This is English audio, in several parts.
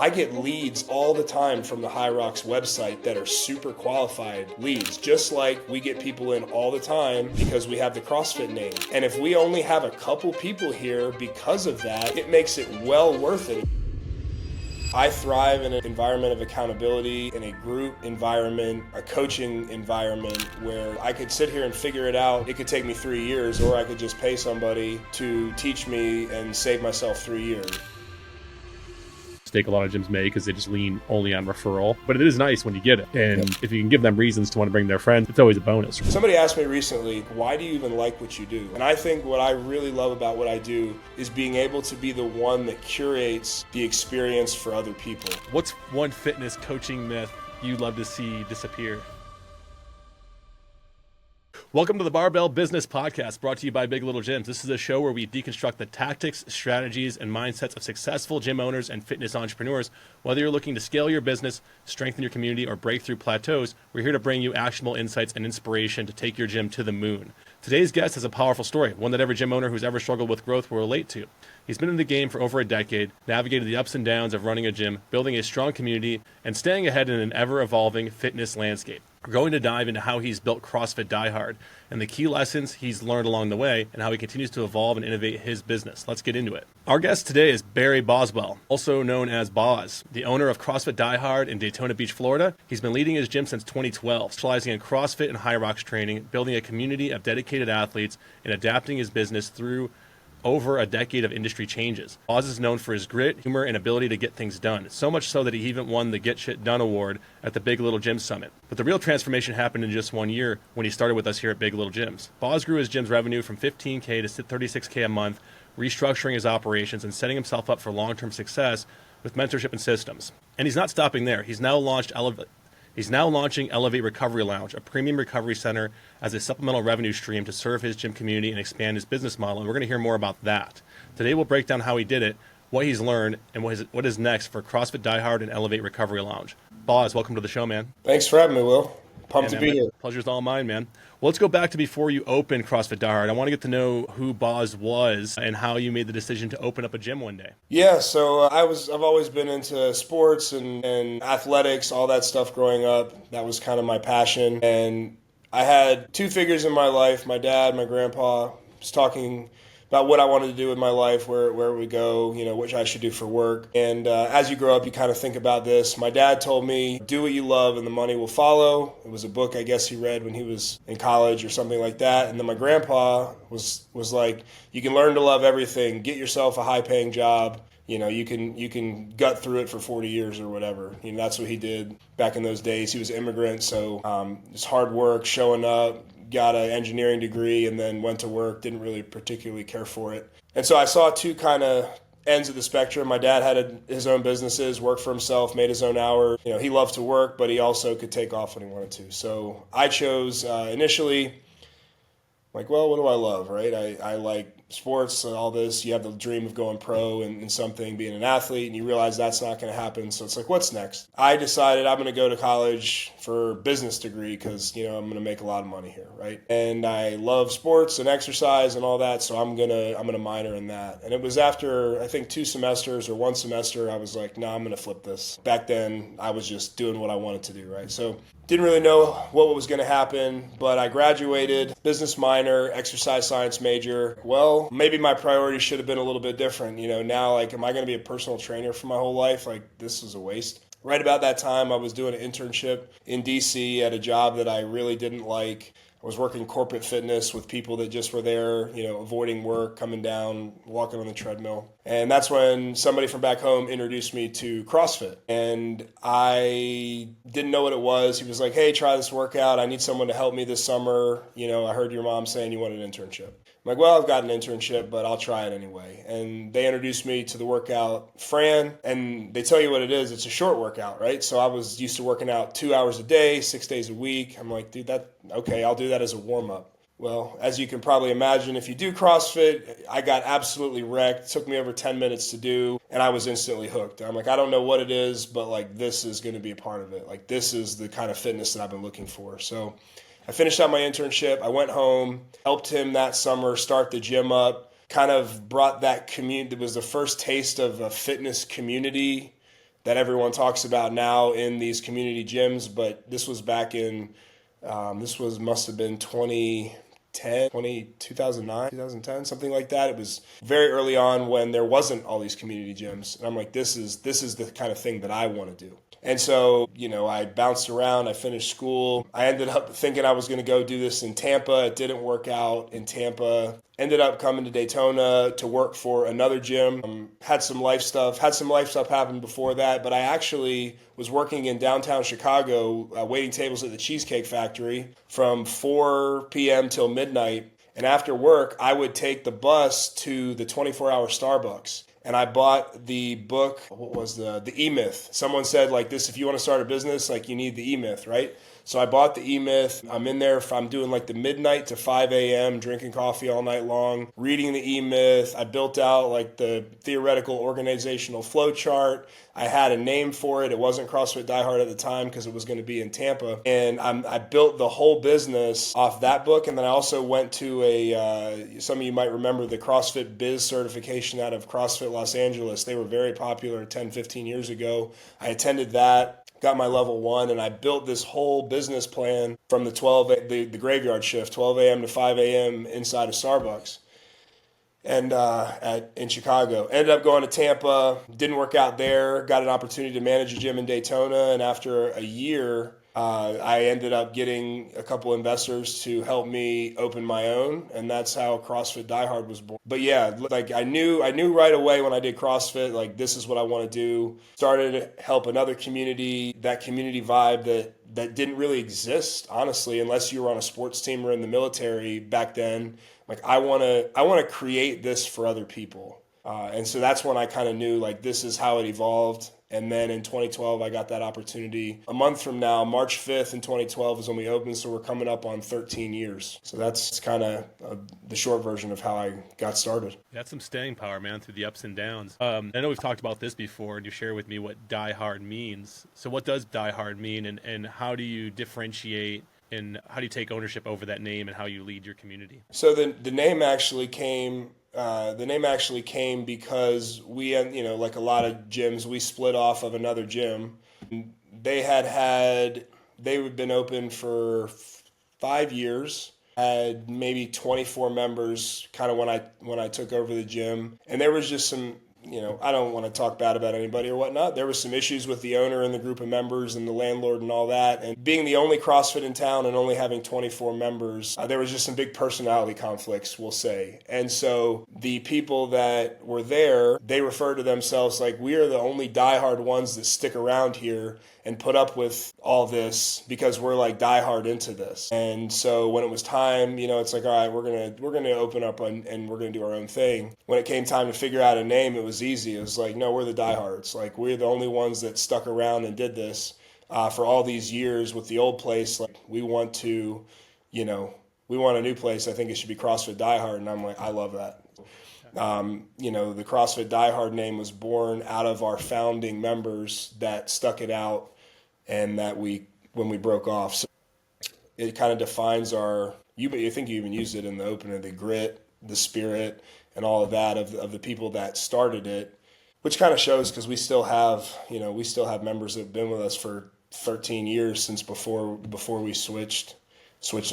I get leads all the time from the Hyrox website that are super qualified leads, just like we get people in all the time because we have the CrossFit name. And if we only have a couple people here because of that, it makes it well worth it. I thrive in an environment of accountability, in a group environment, a coaching environment where I could sit here and figure it out. It could take me 3 years, or I could just pay somebody to teach me and save myself 3 years. Mistake a lot of gyms make because they just lean only on referral, but it is nice when you get it, and if you can give them reasons to want to bring their friends, it's always a bonus. Somebody asked me recently, why do you even like what you do? And I think what I really love about what I do is being able to be the one that curates the experience for other people. What's one fitness coaching myth you'd love to see disappear? Welcome to the Barbell Business Podcast, brought to you by Big Little Gyms. This is a show where we deconstruct the tactics, strategies, and mindsets of successful gym owners and fitness entrepreneurs. Whether you're looking to scale your business, strengthen your community, or break through plateaus, we're here to bring you actionable insights and inspiration to take your gym to the moon. Today's guest has a powerful story, one that every gym owner who's ever struggled with growth will relate to. He's been in the game for over a decade, navigated the ups and downs of running a gym, building a strong community, and staying ahead in an ever-evolving fitness landscape. We're going to dive into how he's built CrossFit Die Hard and the key lessons he's learned along the way and how he continues to evolve and innovate his business. Let's get into it. Our guest today is Barry Boswell, also known as Boz, the owner of CrossFit Die Hard in Daytona Beach, Florida. He's been leading his gym since 2012, specializing in CrossFit and Hyrox training, building a community of dedicated athletes, and adapting his business through over a decade of industry changes. Boz is known for his grit, humor, and ability to get things done, so much so that he even won the Get Shit Done award at the Big Little Gym Summit. But the real transformation happened in just 1 year when he started with us here at Big Little Gyms. Boz grew his gym's revenue from $15K to $36K a month, restructuring his operations and setting himself up for long-term success with mentorship and systems. And he's not stopping there. He's now launching Elevate Recovery Lounge, a premium recovery center, as a supplemental revenue stream to serve his gym community and expand his business model. And we're going to hear more about that. Today we'll break down how he did it, what he's learned, and what is next for CrossFit Die Hard and Elevate Recovery Lounge. Boz, welcome to the show, man. Thanks for having me, Will. Pumped to be here. Pleasure's all mine, man. Well, let's go back to before you opened CrossFit Die Hard. I want to get to know who Boz was and how you made the decision to open up a gym one day. Yeah, so I've always been into sports and athletics, all that stuff growing up. That was kind of my passion. And I had two figures in my life, my dad, my grandpa, was talking about what I wanted to do with my life, where it would go, what I should do for work. And as you grow up, you kind of think about this. My dad told me, do what you love and the money will follow. It was a book I guess he read when he was in college or something like that. And then my grandpa was like, you can learn to love everything. Get yourself a high-paying job. You can gut through it for 40 years or whatever. That's what he did back in those days. He was an immigrant, so it's hard work, showing up, got an engineering degree, and then went to work, didn't really particularly care for it. And so I saw two kind of ends of the spectrum. My dad had his own businesses, worked for himself, made his own hours. He loved to work, but he also could take off when he wanted to. So I chose initially, what do I love, right? I like sports and all this. You have the dream of going pro in something, being an athlete, and you realize that's not going to happen. So it's like, what's next? I decided I'm going to go to college for a business degree because, I'm going to make a lot of money here, right? And I love sports and exercise and all that, so I'm going to minor in that. And it was after, I think, 2 semesters or 1 semester, I was like, no, I'm going to flip this. Back then, I was just doing what I wanted to do, right? So didn't really know what was going to happen, but I graduated, business minor, exercise science major. Well, maybe my priorities should have been a little bit different. Now, am I going to be a personal trainer for my whole life? This is a waste. Right about that time, I was doing an internship in DC at a job that I really didn't like. I was working corporate fitness with people that just were there, avoiding work, coming down, walking on the treadmill. And that's when somebody from back home introduced me to CrossFit. And I didn't know what it was. He was like, hey, try this workout. I need someone to help me this summer. I heard your mom saying you want an internship. I'm like, well, I've got an internship, but I'll try it anyway. And they introduced me to the workout, Fran, and they tell you what it is. It's a short workout, right? So I was used to working out 2 hours a day, 6 days a week. I'm like, dude, okay, I'll do that as a warm-up. Well, as you can probably imagine, if you do CrossFit, I got absolutely wrecked. It took me over 10 minutes to do, and I was instantly hooked. I'm like, I don't know what it is, but this is going to be a part of it. This is the kind of fitness that I've been looking for. So I finished out my internship. I went home, helped him that summer start the gym up, kind of brought that community. It was the first taste of a fitness community that everyone talks about now in these community gyms. But this was back in, must have been 2010, something like that. It was very early on when there wasn't all these community gyms. And I'm like, this is the kind of thing that I want to do. And so, I bounced around. I finished school. I ended up thinking I was going to go do this in Tampa. It didn't work out in Tampa. Ended up coming to Daytona to work for another gym. Had some life stuff happen before that, but I actually was working in downtown Chicago, waiting tables at the Cheesecake Factory from 4 p.m. till midnight. And after work, I would take the bus to the 24-hour Starbucks. And I bought the book, what was the E-Myth. Someone said like this, if you want to start a business, like you need the E-Myth, right? So I bought the E-Myth. I'm in there, I'm doing like the midnight to 5 a.m., drinking coffee all night long, reading the E-Myth. I built out like the theoretical organizational flow chart. I had a name for it. It wasn't CrossFit Die Hard at the time because it was going to be in Tampa. And I built the whole business off that book. And then I also went to some of you might remember the CrossFit Biz certification out of CrossFit Los Angeles. They were very popular 10, 15 years ago. I attended that, got my level 1, and I built this whole business plan from the graveyard shift, 12 a.m. to 5 a.m. inside of Starbucks. And in Chicago. Ended up going to Tampa, didn't work out there, got an opportunity to manage a gym in Daytona, and after a year, I ended up getting a couple investors to help me open my own, and that's how CrossFit Die Hard was born. But yeah, like I knew right away when I did CrossFit, like this is what I want to do. Started to help another community, that community vibe that didn't really exist, honestly, unless you were on a sports team or in the military back then. Like I want to create this for other people. And so that's when I kind of knew like this is how it evolved. And then in 2012, I got that opportunity. A month from now, March 5th in 2012 is when we opened. So we're coming up on 13 years. So that's kind of the short version of how I got started. That's some staying power, man, through the ups and downs. I know we've talked about this before, and you share with me what Die Hard means. So what does Die Hard mean, and how do you differentiate, and how do you take ownership over that name and how you lead your community? So the name actually came. Because we, like a lot of gyms, we split off of another gym. They had been open for 5 years. Had maybe 24 members, kind of when I took over the gym, and there was just some. I don't want to talk bad about anybody or whatnot. There was some issues with the owner and the group of members and the landlord and all that. And being the only CrossFit in town and only having 24 members, there was just some big personality conflicts, we'll say. And so the people that were there, they refer to themselves like, we are the only diehard ones that stick around here and put up with all this because we're like diehard into this. And so when it was time, it's like, all right, we're gonna open up and we're gonna do our own thing. When it came time to figure out a name, it was easy. It was like, no, we're the diehards. Like we're the only ones that stuck around and did this for all these years with the old place. Like we want a new place. I think it should be CrossFit Die Hard. And I'm like, I love that. The CrossFit Die Hard name was born out of our founding members that stuck it out, and that when we broke off. So it kind of defines I think you even used it in the opener, the grit, the spirit, and all of that of the people that started it, which kind of shows because we still have members that have been with us for 13 years since before we switched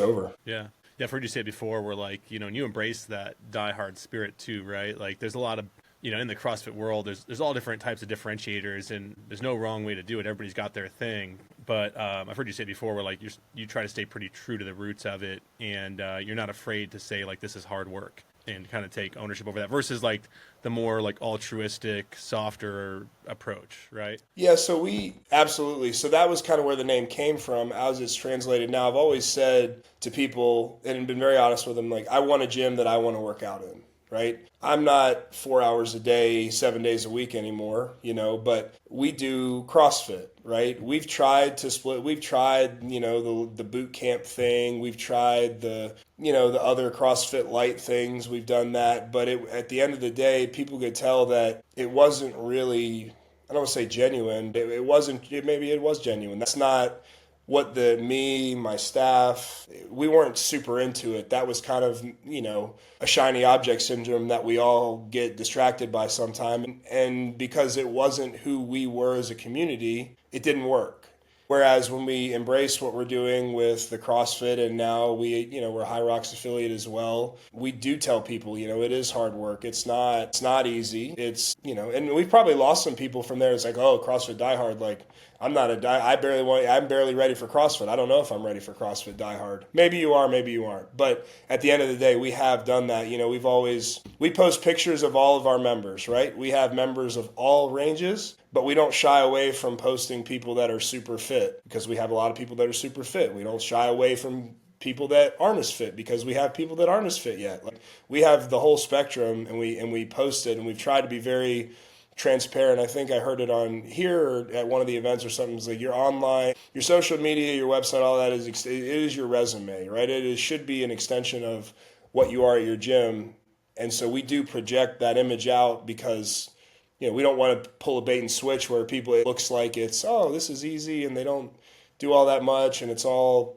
over. Yeah, I've heard you say it before, where like, and you embrace that diehard spirit too, right? Like there's a lot of, in the CrossFit world, there's all different types of differentiators, and there's no wrong way to do it. Everybody's got their thing. But I've heard you say before, where like you try to stay pretty true to the roots of it, and you're not afraid to say like this is hard work and kind of take ownership over that, versus like the more like altruistic, softer approach, right? Yeah, so absolutely. So that was kind of where the name came from as it's translated now. I've always said to people and been very honest with them, like I want a gym that I want to work out in. Right? I'm not 4 hours a day, 7 days a week anymore, but we do CrossFit, right? We've tried to split. We've tried, the boot camp thing. We've tried the other CrossFit light things. We've done that. But at the end of the day, people could tell that it wasn't really, I don't want to say genuine. Maybe it was genuine. That's not my staff, we weren't super into it. That was kind of, a shiny object syndrome that we all get distracted by sometime. And because it wasn't who we were as a community, it didn't work. Whereas when we embrace what we're doing with the CrossFit, and now we're a Hyrox affiliate as well, we do tell people, it is hard work. It's not easy. And we've probably lost some people from there. It's like, oh, CrossFit diehard. Like, I'm barely ready for CrossFit. I don't know if I'm ready for CrossFit diehard. Maybe you are, maybe you aren't. But at the end of the day, we have done that. We post pictures of all of our members, right? We have members of all ranges, but we don't shy away from posting people that are super fit because we have a lot of people that are super fit. We don't shy away from people that aren't as fit because we have people that aren't as fit yet. Like, we have the whole spectrum, and we post it, and we've tried to be very transparent. I think I heard it on here or at one of the events or something. It's like your online, your social media, your website, all that it is your resume, right? Should be an extension of what you are at your gym. And so we do project that image out because, we don't want to pull a bait and switch where it looks like it's, oh, this is easy and they don't do all that much and it's all,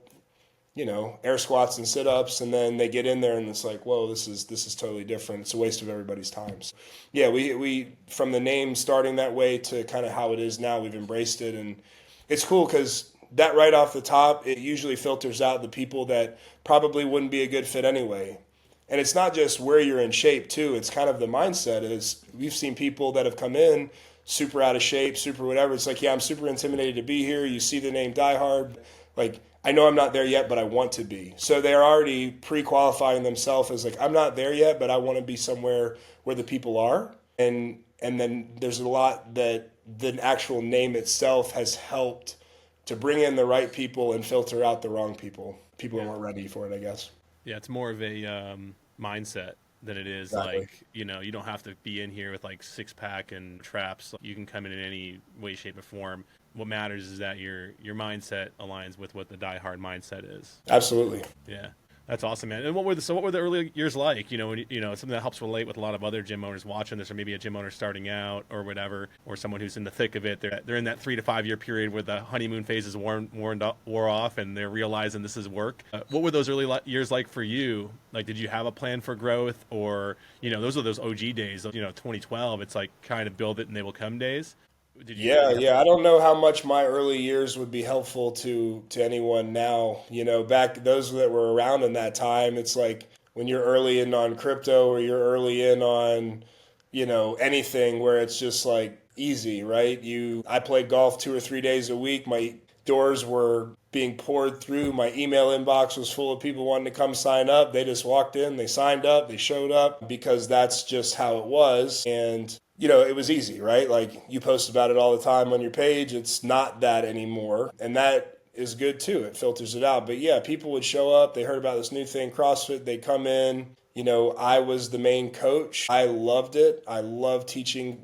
air squats and sit-ups, and then they get in there and it's like, whoa, this is totally different. It's a waste of everybody's time. So, yeah, we from the name starting that way to kind of how it is now, we've embraced it, and it's cool because that right off the top, it usually filters out the people that probably wouldn't be a good fit anyway. And it's not just where you're in shape too, it's kind of the mindset. We've seen people that have come in super out of shape, super whatever. It's like, yeah, I'm super intimidated to be here. You see the name Die Hard, like, I know I'm not there yet, but I want to be. So they're already pre-qualifying themselves as like, I'm not there yet, but I want to be somewhere where the people are. And then there's a lot that the actual name itself has helped to bring in the right people and filter out the wrong people. People who aren't ready for it, I guess. Yeah, it's more of a mindset than it is Exactly. like, you don't have to be in here with like six pack and traps. You can come in any way, shape, or form. What matters is that your mindset aligns with what the diehard mindset is. Absolutely. Yeah. That's awesome, man. And what were the early years like? Something that helps relate with a lot of other gym owners watching this, or maybe a gym owner starting out or whatever, or someone who's in the thick of it. They're in that 3 to 5 year period where the honeymoon phase is wore off and they're realizing this is work. What were those early years like for you? Like, did you have a plan for growth, or, those are those OG days, 2012, it's like kind of build it and they will come days. Yeah. I don't know how much my early years would be helpful to anyone now. Back those that were around in that time, it's like when you're early in on crypto or you're early in on, anything where it's just like easy, right? I played golf 2 or 3 days a week. My doors were being poured through. My email inbox was full of people wanting to come sign up. They just walked in, they signed up, they showed up because that's just how it was. And it was easy, right? Like, you post about it all the time on your page. It's not that anymore. And that is good too. It filters it out. But yeah, people would show up. They heard about this new thing, CrossFit. They'd come in. I was the main coach. I loved it. I loved teaching.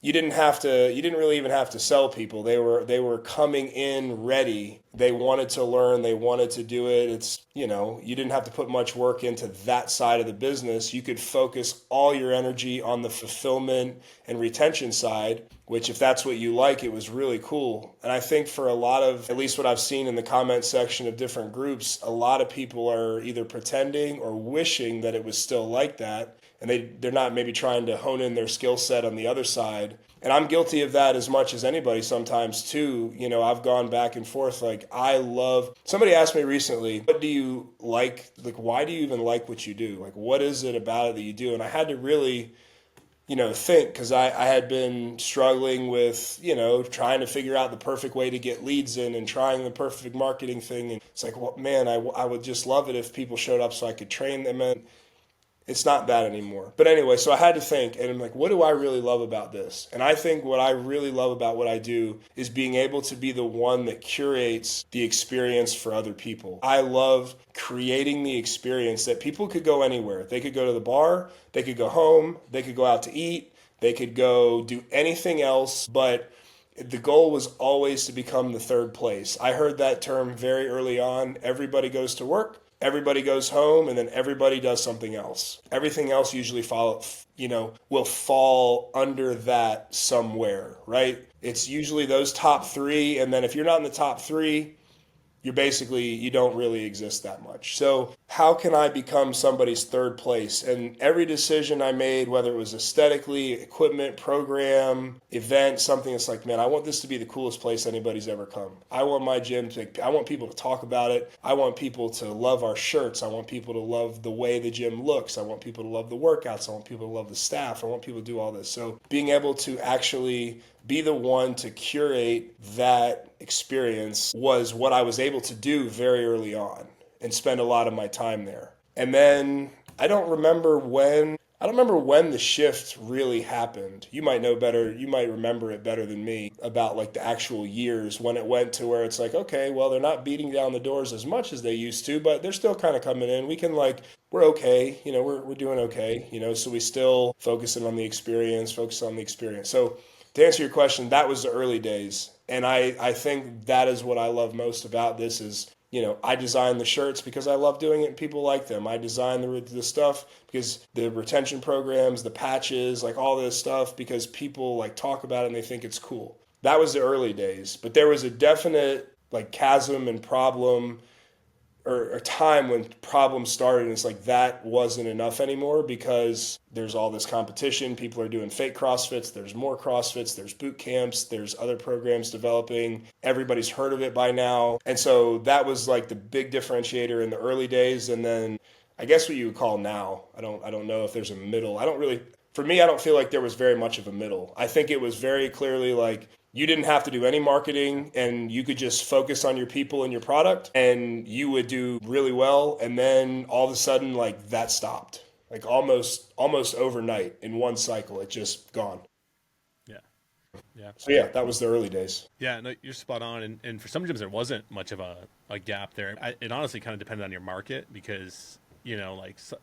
You didn't really even have to sell people. They were coming in ready. They wanted to learn. They wanted to do it. You didn't have to put much work into that side of the business. You could focus all your energy on the fulfillment and retention side, which, if that's what you like, it was really cool. And I think for a lot of, at least what I've seen in the comment section of different groups, a lot of people are either pretending or wishing that it was still like that. And they're not maybe trying to hone in their skill set on the other side. And I'm guilty of that as much as anybody sometimes too. I've gone back and forth. Like, somebody asked me recently, what do you like? Like, why do you even like what you do? Like, what is it about it that you do? And I had to really, think, because I had been struggling with, trying to figure out the perfect way to get leads in and trying the perfect marketing thing. And it's like, well, man, I would just love it if people showed up so I could train them. And it's not that anymore. But anyway, so I had to think, and I'm like, what do I really love about this? And I think what I really love about what I do is being able to be the one that curates the experience for other people. I love creating the experience that people could go anywhere. They could go to the bar, they could go home, they could go out to eat, they could go do anything else, but the goal was always to become the third place. I heard that term very early on. Everybody goes to work, everybody goes home, and then everybody does something else. Everything else usually will fall under that somewhere, right? It's usually those top three, and then if you're not in the top three, you don't really exist that much. So how can I become somebody's third place? And every decision I made, whether it was aesthetically, equipment, program, event, something that's like, man, I want this to be the coolest place anybody's ever come. I want my gym I want people to talk about it. I want people to love our shirts. I want people to love the way the gym looks. I want people to love the workouts. I want people to love the staff. I want people to do all this. So being able to actually be the one to curate that experience was what I was able to do very early on and spend a lot of my time there. And then I don't remember when the shift really happened. You might know better, you might remember it better than me about like the actual years when it went to where it's like, okay, well, they're not beating down the doors as much as they used to, but they're still kind of coming in. We can we're okay, we're doing okay, so we still focusing on the experience. So to answer your question, that was the early days. And I think that is what I love most about this is, I design the shirts because I love doing it and people like them. I design the stuff because the retention programs, the patches, like all this stuff, because people talk about it and they think it's cool. That was the early days. But there was a definite chasm and problem or a time when problems started, and it's like that wasn't enough anymore because there's all this competition. People are doing fake CrossFits. There's more CrossFits. There's boot camps. There's other programs developing. Everybody's heard of it by now. And so that was the big differentiator in the early days. And then I guess what you would call now, I don't know if there's a middle. For me, I don't feel like there was very much of a middle. I think it was very clearly you didn't have to do any marketing and you could just focus on your people and your product and you would do really well. And then all of a sudden, that stopped, almost overnight in one cycle, it just gone. Yeah. Yeah. So yeah, that was the early days. Yeah, no, you're spot on. And for some gyms, there wasn't much of a gap there. It honestly kind of depended on your market because,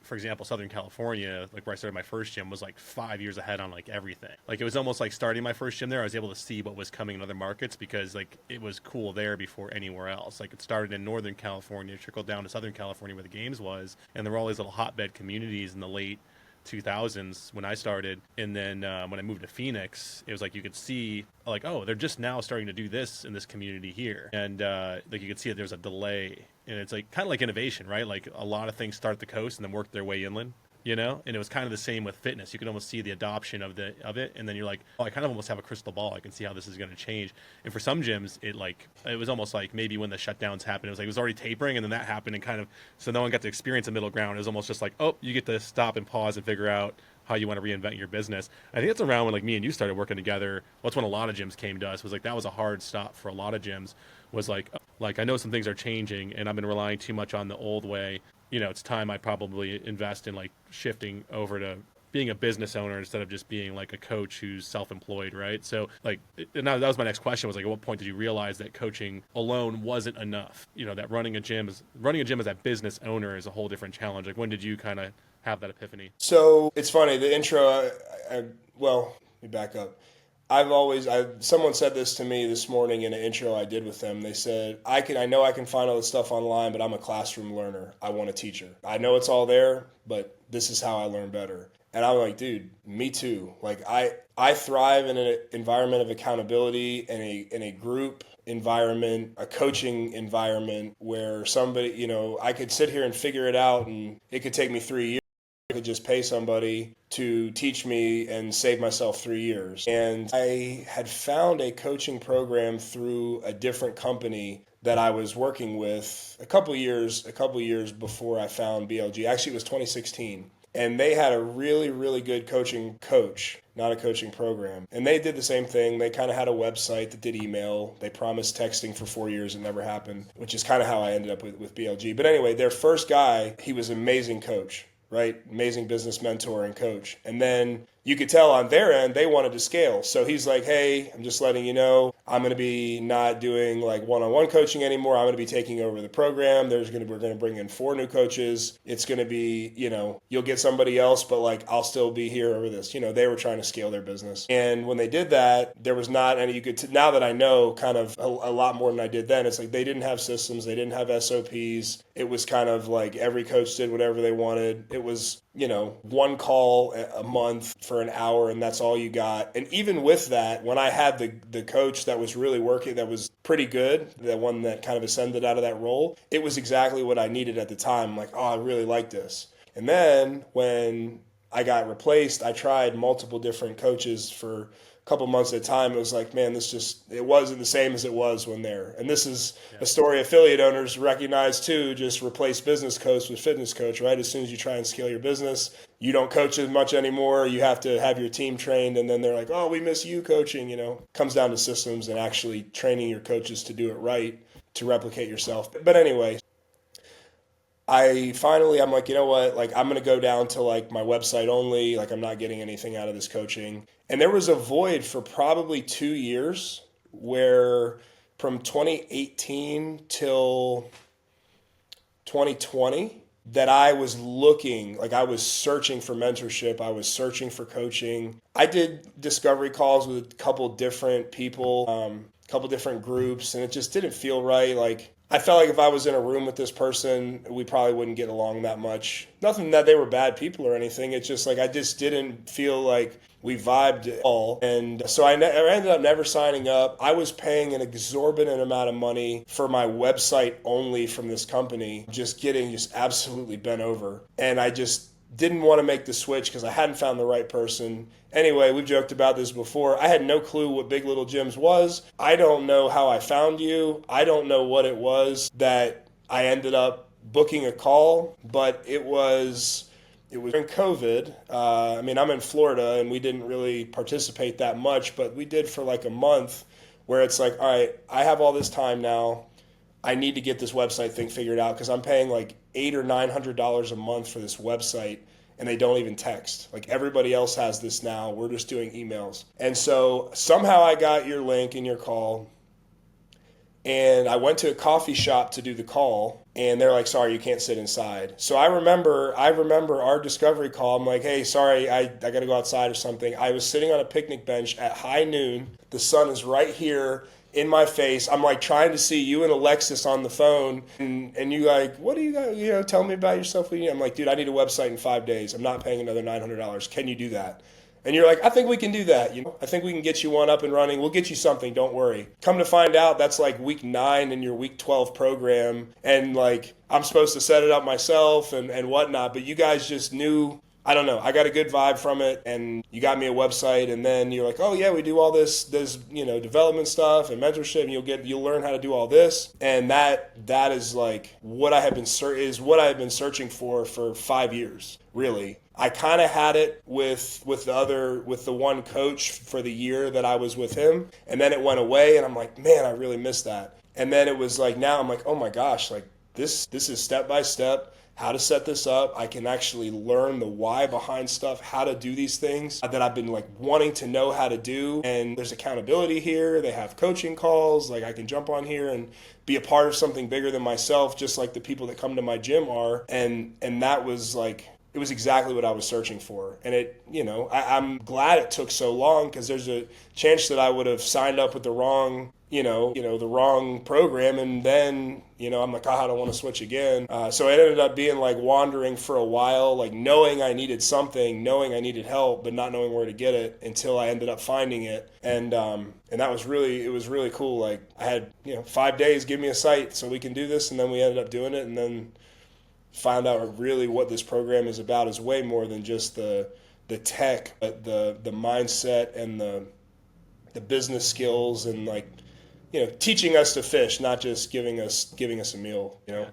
for example, Southern California, where I started my first gym, was 5 years ahead on everything. It was almost like starting my first gym there. I was able to see what was coming in other markets because it was cool there before anywhere else. It started in Northern California, trickled down to Southern California where the games was, and there were all these little hotbed communities in the late 2000s when I started, and then when I moved to Phoenix, it was you could see oh, they're just now starting to do this in this community here, and you could see that there's a delay, and it's kind of like innovation, right? A lot of things start at the coast and then work their way inland. And it was kind of the same with fitness. You can almost see the adoption of it, and then you're oh, I kind of almost have a crystal ball. I can see how this is going to change. And for some gyms, it was almost maybe when the shutdowns happened, it was already tapering, and then that happened, and kind of so no one got to experience a middle ground. It was almost just oh, you get to stop and pause and figure out how you want to reinvent your business. I think it's around when me and you started working together. That's when a lot of gyms came to us. Was that was a hard stop for a lot of gyms. Was I know some things are changing, and I've been relying too much on the old way. It's time I probably invest in shifting over to being a business owner instead of just being a coach who's self-employed, right? So and that was my next question was at what point did you realize that coaching alone wasn't enough? That running a gym as that business owner is a whole different challenge. When did you kind of have that epiphany? So it's funny, the intro, well, let me back up. Someone said this to me this morning in an intro I did with them. They said, I know I can find all this stuff online, but I'm a classroom learner. I want a teacher. I know it's all there, but this is how I learn better. And I'm like, dude, me too. I thrive in an environment of accountability, in a group environment, a coaching environment where somebody, I could sit here and figure it out and it could take me 3 years. I could just pay somebody to teach me and save myself 3 years. And I had found a coaching program through a different company that I was working with a couple years before I found BLG. Actually, it was 2016. And they had a really, really good coaching coach, not a coaching program. And they did the same thing. They kind of had a website that did email. They promised texting for 4 years. It never happened, which is kind of how I ended up with BLG. But anyway, their first guy, he was an amazing coach. Right? Amazing business mentor and coach. And then you could tell on their end, they wanted to scale. So he's like, hey, I'm just letting you know, I'm going to be not doing one-on-one coaching anymore. I'm going to be taking over the program. We're going to bring in 4 new coaches. It's going to be, you'll get somebody else, but I'll still be here over this. They were trying to scale their business. And when they did that, there was not any, now that I know kind of a lot more than I did then, it's they didn't have systems. They didn't have SOPs. It was kind of every coach did whatever they wanted. It was, one call a month for for an hour and that's all you got. And even with that, when I had the coach that was really working, that was pretty good, the one that kind of ascended out of that role, it was exactly what I needed at the time. I'm like, oh, I really like this. And then when I got replaced, I tried multiple different coaches for a couple months at a time. It was like, man, it wasn't the same as it was when there. And this is a story affiliate owners recognize too, just replace business coach with fitness coach, right? As soon as you try and scale your business, you don't coach as much anymore. You have to have your team trained. And then they're like, oh, we miss you coaching, comes down to systems and actually training your coaches to do it right, to replicate yourself. But anyway, I'm like, you know what? Like, I'm going to go down to like my website only. Like, I'm not getting anything out of this coaching. And there was a void for probably 2 years where from 2018 till 2020 that I was looking, like I was searching for mentorship. I was searching for coaching. I did discovery calls with a couple different people, a couple different groups, and it just didn't feel right. Like, I felt like if I was in a room with this person, we probably wouldn't get along that much. Nothing that they were bad people or anything. It's just like I just didn't feel like we vibed at all. And so I ended up never signing up. I was paying an exorbitant amount of money for my website only from this company, just absolutely bent over. And I just didn't want to make the switch because I hadn't found the right person. Anyway, we've joked about this before. I had no clue what Big Little Gyms was. I don't know how I found you. I don't know what it was that I ended up booking a call, but it was during COVID. I'm in Florida and we didn't really participate that much, but we did for like a month where it's like, all right, I have all this time now. I need to get this website thing figured out because I'm paying like $800 or $900 a month for this website and they don't even text. Like everybody else has this now. We're just doing emails. And so somehow I got your link in your call and I went to a coffee shop to do the call and they're like, sorry, you can't sit inside. So I remember our discovery call. I'm like, hey, sorry, I got to go outside or something. I was sitting on a picnic bench at high noon. The sun is right here in my face. I'm like trying to see you and Alexis on the phone and you like, what do you got? Tell me about yourself. I'm like, dude, I need a website in 5 days. I'm not paying another $900. Can you do that? And you're like, I think we can do that. I think we can get you one up and running. We'll get you something. Don't worry. Come to find out, that's like week 9 in your week 12 program. And like, I'm supposed to set it up myself and whatnot. But you guys just knew, I don't know. I got a good vibe from it, and you got me a website, and then you're like, "Oh yeah, we do all this development stuff and mentorship, and you'll learn how to do all this." And that is like what I have been searching for 5 years, really. I kind of had it with the one coach for the year that I was with him, and then it went away, and I'm like, man, I really missed that. And then it was like, now I'm like, oh my gosh, like this is step by step. How to set this up. I can actually learn the why behind stuff, how to do these things that I've been like wanting to know how to do. And there's accountability here. They have coaching calls. Like I can jump on here and be a part of something bigger than myself, just like the people that come to my gym are. And that was like, it was exactly what I was searching for. And I'm glad it took so long because there's a chance that I would have signed up with the wrong the wrong program, and then I'm like, I don't want to switch again. So it ended up being like wandering for a while, like knowing I needed something, knowing I needed help, but not knowing where to get it until I ended up finding it. And that was really cool. Like I had 5 days, give me a site so we can do this, and then we ended up doing it, and then found out really what this program is about is way more than just the tech, but the mindset and the business skills and like teaching us to fish, not just giving us a meal. Yeah,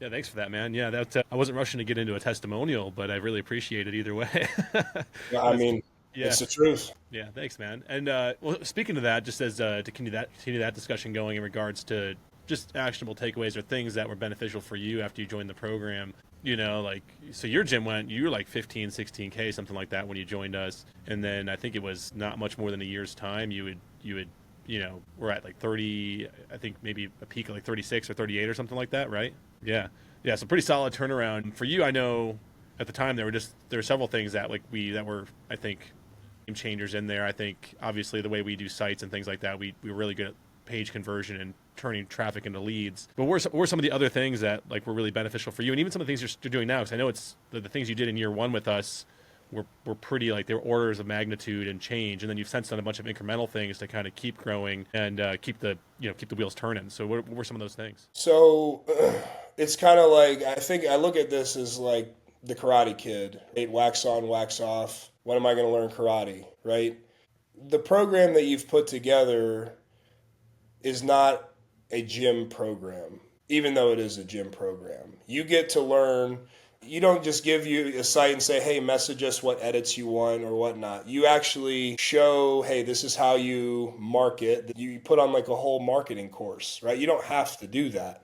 thanks for that, man. Yeah, that I wasn't rushing to get into a testimonial, but I really appreciate it either way. Yeah, it's the truth. Yeah, thanks, man. And well, speaking of that, just as to continue that discussion going in regards to just actionable takeaways or things that were beneficial for you after you joined the program. Like, so your gym you were like 15, 16K, something like that when you joined us. And then I think it was not much more than a year's time. You would we're at like 30, I think maybe a peak of like 36 or 38 or something like that, right? Yeah. Yeah. So pretty solid turnaround for you. I know at the time there were several things that were, I think, game changers in there. I think obviously the way we do sites and things like that, we were really good at page conversion and turning traffic into leads. But what were some of the other things that like were really beneficial for you? And even some of the things you're doing now, because I know it's the things you did in year 1 with us were pretty like they were orders of magnitude and change, and then you've since done a bunch of incremental things to kind of keep growing and keep the wheels turning. So what were some of those things? So it's kind of like, I think I look at this as like the Karate Kid, right? Wax on, wax off. When am I going to learn karate, right? The program that you've put together is not a gym program, even though it is a gym program. You get to learn. You don't just give you a site and say, hey, message us what edits you want or whatnot. You actually show, hey, this is how you market. You put on like a whole marketing course, right? You don't have to do that.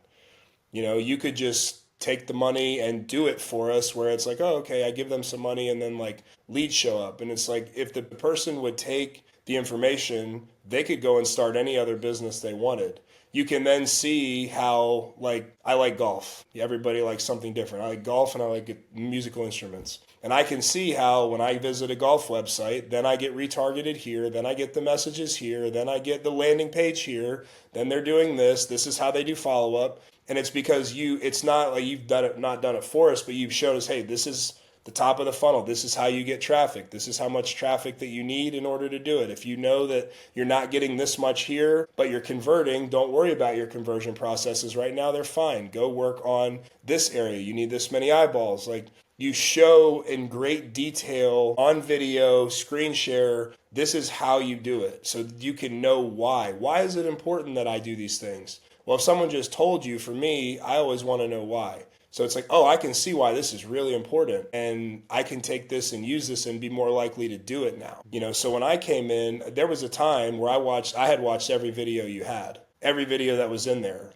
You could just take the money and do it for us, where it's like, oh, okay, I give them some money and then like leads show up. And it's like, if the person would take the information, they could go and start any other business they wanted. You can then see how, like, I like golf. Everybody likes something different. I like golf and I like musical instruments. And I can see how when I visit a golf website, then I get retargeted here, then I get the messages here, then I get the landing page here, then they're doing this. This is how they do follow-up. And it's because it's not like you've not done it for us, but you've showed us, hey, this is the top of the funnel. This is how you get traffic. This is how much traffic that you need in order to do it. If you know that you're not getting this much here, but you're converting, don't worry about your conversion processes right now. They're fine. Go work on this area. You need this many eyeballs. Like, you show in great detail on video, screen share, this is how you do it. So you can know why. Why is it important that I do these things? Well, if someone just told you, for me, I always want to know why. So it's like, oh, I can see why this is really important, and I can take this and use this and be more likely to do it now. So when I came in, there was a time where I had watched every video you had, every video that was in there.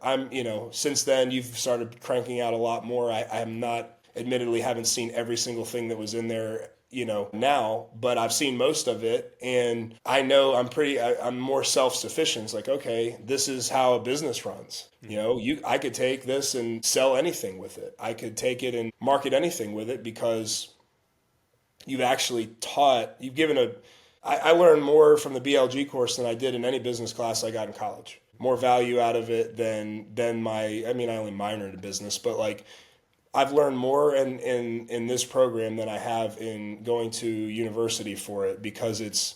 Since then you've started cranking out a lot more. I am not, admittedly, haven't seen every single thing that was in there now, but I've seen most of it, and I know I'm more self-sufficient. It's like, okay, this is how a business runs. I could take this and sell anything with it. I could take it and market anything with it, because you've actually I learned more from the BLG course than I did in any business class I got in college. More value out of it than I only minored in business, but like, I've learned more in this program than I have in going to university for it, because it's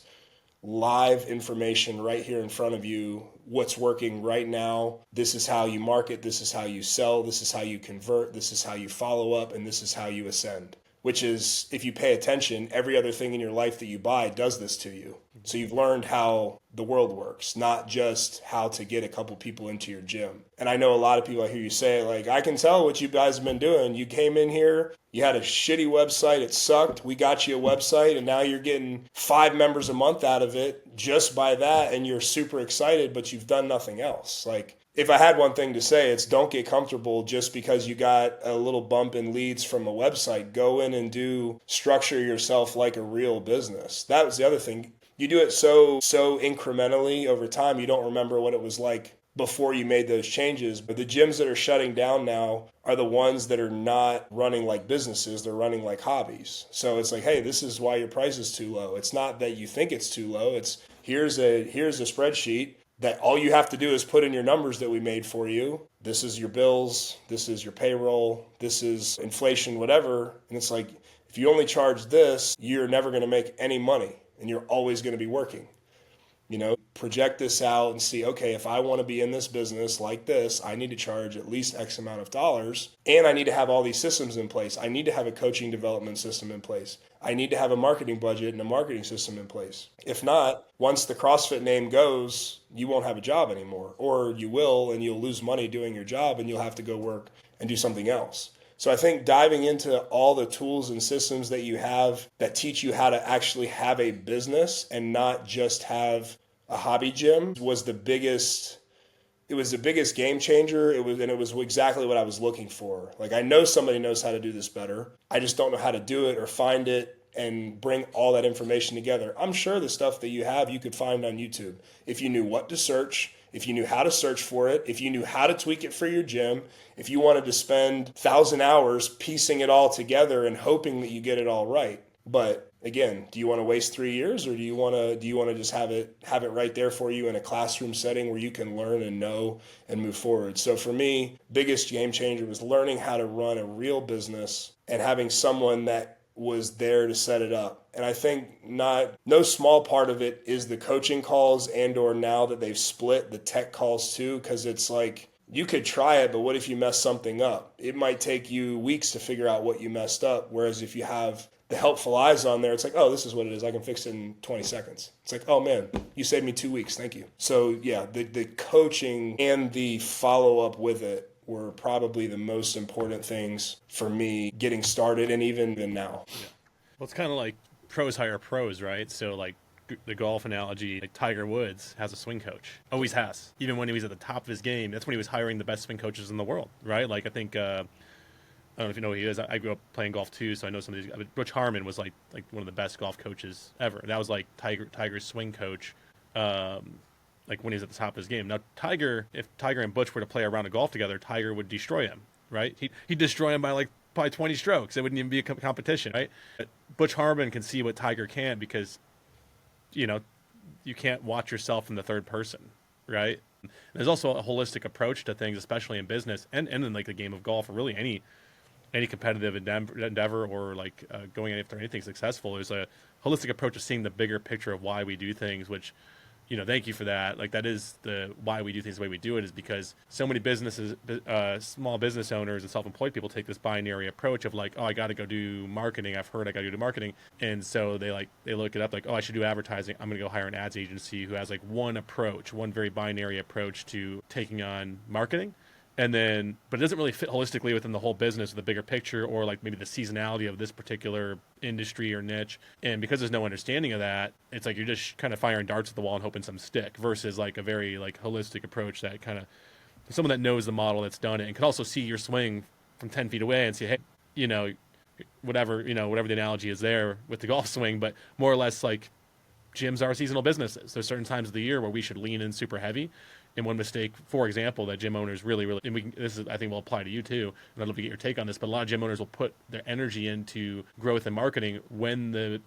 live information right here in front of you. What's working right now. This is how you market. This is how you sell. This is how you convert. This is how you follow up. And this is how you ascend. Which is, if you pay attention, every other thing in your life that you buy does this to you. So you've learned how the world works, not just how to get a couple people into your gym. And I know a lot of people, I hear you say, like, I can tell what you guys have been doing. You came in here, you had a shitty website, it sucked. We got you a website, and now you're getting 5 members a month out of it just by that, and you're super excited, but you've done nothing else. Like, if I had one thing to say, it's don't get comfortable just because you got a little bump in leads from a website. Go in and structure yourself like a real business. That was the other thing. You do it so incrementally over time, you don't remember what it was like before you made those changes. But the gyms that are shutting down now are the ones that are not running like businesses. They're running like hobbies. So it's like, hey, this is why your price is too low. It's not that you think it's too low. It's here's a spreadsheet that all you have to do is put in your numbers that we made for you. This is your bills. This is your payroll. This is inflation, whatever. And it's like, if you only charge this, you're never going to make any money, and you're always going to be working. Project this out and see, okay, if I want to be in this business like this, I need to charge at least X amount of dollars, and I need to have all these systems in place. I need to have a coaching development system in place. I need to have a marketing budget and a marketing system in place. If not, once the CrossFit name goes, you won't have a job anymore, or you will, and you'll lose money doing your job, and you'll have to go work and do something else. So I think diving into all the tools and systems that you have that teach you how to actually have a business and not just have a hobby gym was the biggest game changer. It was exactly what I was looking for. Like, I know somebody knows how to do this better. I just don't know how to do it or find it and bring all that information together. I'm sure the stuff that you have, you could find on YouTube. If you knew what to search, if you knew how to search for it, if you knew how to tweak it for your gym, if you wanted to spend 1,000 hours piecing it all together and hoping that you get it all right. But again, do you want to waste 3 years, or do you want to just have it right there for you in a classroom setting where you can learn and know and move forward? So for me, biggest game changer was learning how to run a real business and having someone that was there to set it up. And I think no small part of it is the coaching calls, and or now that they've split the tech calls too, because it's like, you could try it, but what if you mess something up? It might take you weeks to figure out what you messed up. Whereas if you have the helpful eyes on there, it's like, oh, this is what it is. I can fix it in 20 seconds. It's like, oh man, you saved me 2 weeks. Thank you. So yeah, the coaching and the follow up with it were probably the most important things for me getting started, and even now. Yeah. Well, it's kind of like pros hire pros, right? So like the golf analogy, like Tiger Woods has a swing coach, always has. Even when he was at the top of his game, that's when he was hiring the best swing coaches in the world, right? Like I think, I don't know if you know who he is. I grew up playing golf too, so I know some of these guys. Butch Harmon was like one of the best golf coaches ever. That was like Tiger's swing coach, like when he was at the top of his game. Now if Tiger and Butch were to play a round of golf together, Tiger would destroy him, right? He'd destroy him by like probably 20 strokes. It wouldn't even be a competition, right? But Butch Harmon can see what Tiger can't because, you know, you can't watch yourself in the third person, right? And there's also a holistic approach to things, especially in business and in like the game of golf, or really any competitive endeavor, or like going after anything successful. There's a holistic approach of seeing the bigger picture of why we do things, which, you know, thank you for that. Like that is the why we do things the way we do it, is because so many businesses, small business owners and self-employed people take this binary approach of like, oh, I got to go do marketing. I've heard I got to do marketing. And so they look it up like, oh, I should do advertising. I'm going to go hire an ads agency who has like one very binary approach to taking on marketing. And then, but it doesn't really fit holistically within the whole business or the bigger picture, or like maybe the seasonality of this particular industry or niche. And because there's no understanding of that, it's like you're just kind of firing darts at the wall and hoping some stick, versus like a very like holistic approach that kind of someone that knows the model, that's done it, and can also see your swing from 10 feet away and say, hey, you know, whatever the analogy is there with the golf swing, but more or less like gyms are seasonal businesses. There's certain times of the year where we should lean in super heavy. And one mistake, for example, that gym owners really, and I think will apply to you too, and I'd love to get your take on this, but a lot of gym owners will put their energy into growth and marketing when the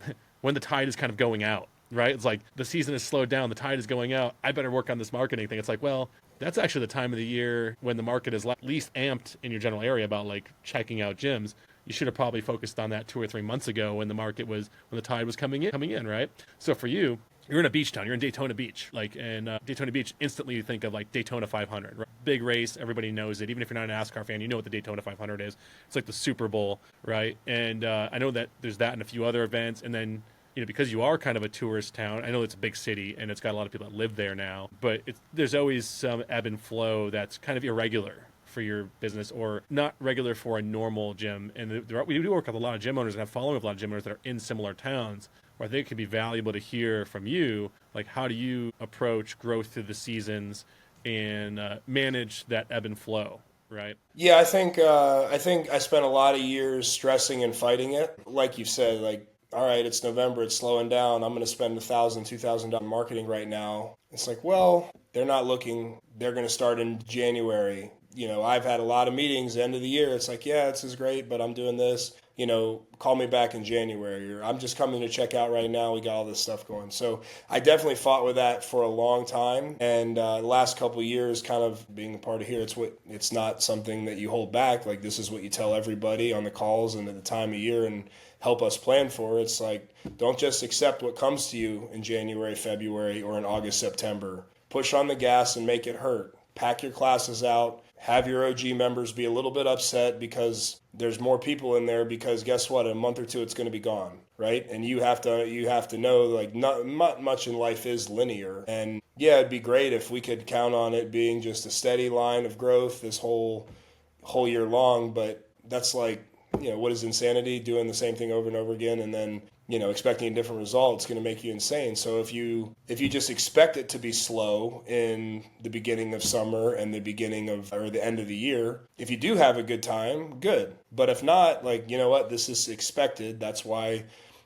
tide is kind of going out, right? It's like the season has slowed down, the tide is going out, I better work on this marketing thing. It's like, well, that's actually the time of the year when the market is least amped in your general area about like checking out gyms. You should have probably focused on that 2 or 3 months ago when the tide was coming in, right? So for you, you're in a beach town. You're in Daytona Beach. Daytona Beach, instantly you think of like Daytona 500. Right? Big race. Everybody knows it. Even if you're not a NASCAR fan, you know what the Daytona 500 is. It's like the Super Bowl, right? And I know that there's that and a few other events. And then, you know, because you are kind of a tourist town, I know it's a big city and it's got a lot of people that live there now, but there's always some ebb and flow that's kind of irregular for your business, or not regular for a normal gym. And we do work with a lot of gym owners and have following with a lot of gym owners that are in similar towns, where I think it could be valuable to hear from you, like how do you approach growth through the seasons and manage that ebb and flow, right? Yeah, I think I spent a lot of years stressing and fighting it. Like you said, like, all right, it's November, it's slowing down. I'm going to spend $1,000, $2,000 on marketing right now. It's like, well, they're not looking. They're going to start in January. You know, I've had a lot of meetings end of the year. It's like, yeah, this is great, but I'm doing this. You know, call me back in January, or I'm just coming to check out right now. We got all this stuff going. So I definitely fought with that for a long time. And the last couple of years, kind of being a part of here, it's not something that you hold back. Like, this is what you tell everybody on the calls and at the time of year and help us plan for. It's like, don't just accept what comes to you in January, February, or in August, September. Push on the gas and make it hurt. Pack your classes out. Have your OG members be a little bit upset because there's more people in there, because guess what? In a month or two, it's going to be gone, right? And you have to know, like, not much in life is linear. And yeah, it'd be great if we could count on it being just a steady line of growth this whole year long. But that's like, you know, what is insanity? Doing the same thing over and over again, and then, you know, expecting a different result, it's going to make you insane. So if you just expect it to be slow in the beginning of summer and the beginning of, or the end of the year, if you do have a good time, good. But if not, like, you know what, this is expected. That's why,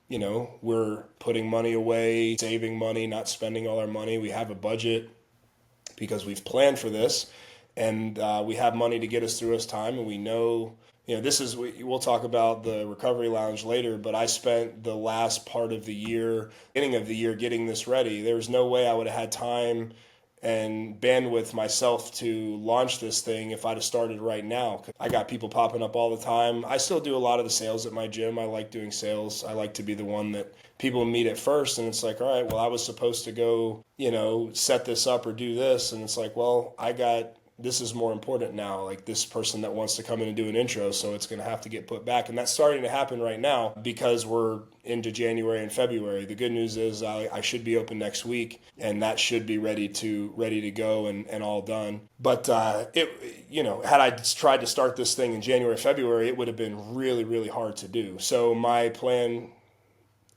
you know, we're putting money away, saving money, not spending all our money. We have a budget because we've planned for this, and we have money to get us through this time, and we know. You know, we'll talk about the recovery lounge later, but I spent the last part of the year, beginning of the year, getting this ready. There was no way I would have had time and bandwidth myself to launch this thing if I'd have started right now. I got people popping up all the time. I still do a lot of the sales at my gym. I like doing sales. I like to be the one that people meet at first, and it's like, all right, well, I was supposed to go, set this up or do this, and it's like, well, this is more important now, like this person that wants to come in and do an intro, so it's going to have to get put back. And that's starting to happen right now because we're into January and February. The good news is I should be open next week, and that should be ready to go and all done. But had I tried to start this thing in January, February, it would have been really, really hard to do. So my plan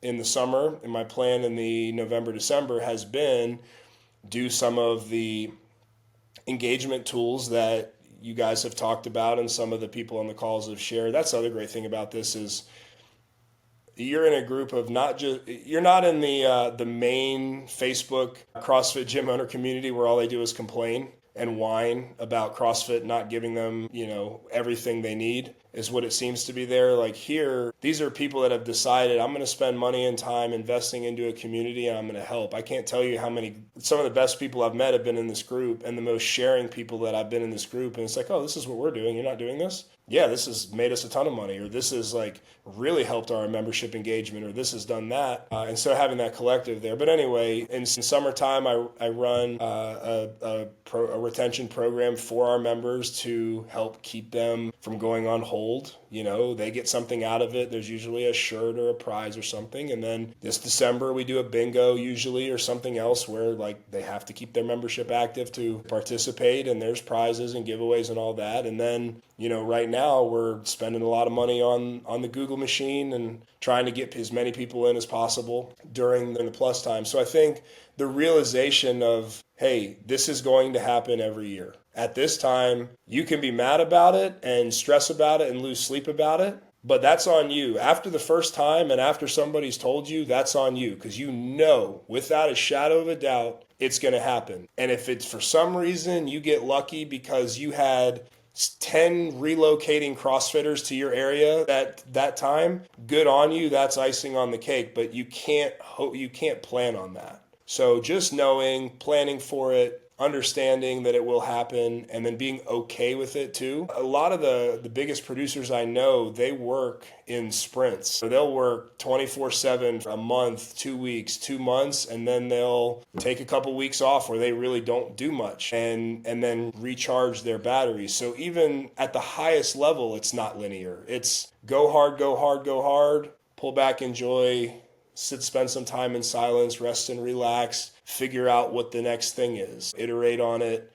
in the summer and my plan in the November, December has been do some of the engagement tools that you guys have talked about and some of the people on the calls have shared. That's the other great thing about this is you're in a group of you're not in the main Facebook CrossFit gym owner community where all they do is complain and whine about CrossFit not giving them, everything they need is what it seems to be there. Like here, these are people that have decided I'm going to spend money and time investing into a community and I'm going to help. I can't tell you some of the best people I've met have been in this group and the most sharing people that I've been in this group. And it's like, oh, this is what we're doing. You're not doing this? Yeah, this has made us a ton of money, or this has like really helped our membership engagement, or this has done that. And so having that collective there. But anyway, in summertime, I run a retention program for our members to help keep them from going on hold. They get something out of it. There's usually a shirt or a prize or something. And then this December, we do a bingo usually or something else where like they have to keep their membership active to participate, and there's prizes and giveaways and all that. And then, right now we're spending a lot of money on the Google machine and trying to get as many people in as possible during the plus time. So I think the realization of, hey, this is going to happen every year. At this time, you can be mad about it and stress about it and lose sleep about it, but that's on you. After the first time and after somebody's told you, that's on you, because without a shadow of a doubt, it's going to happen. And if it's for some reason you get lucky because you had 10 relocating CrossFitters to your area that time, good on you. That's icing on the cake, but you can't plan on that. So just planning for it, understanding that it will happen, and then being okay with it too. A lot of the biggest producers I know, they work in sprints. So they'll work 24/7 for a month, 2 weeks, 2 months, and then they'll take a couple weeks off where they really don't do much and then recharge their batteries. So even at the highest level, it's not linear. It's go hard, go hard, go hard, pull back, enjoy, spend some time in silence, rest and relax, figure out what the next thing is, iterate on it,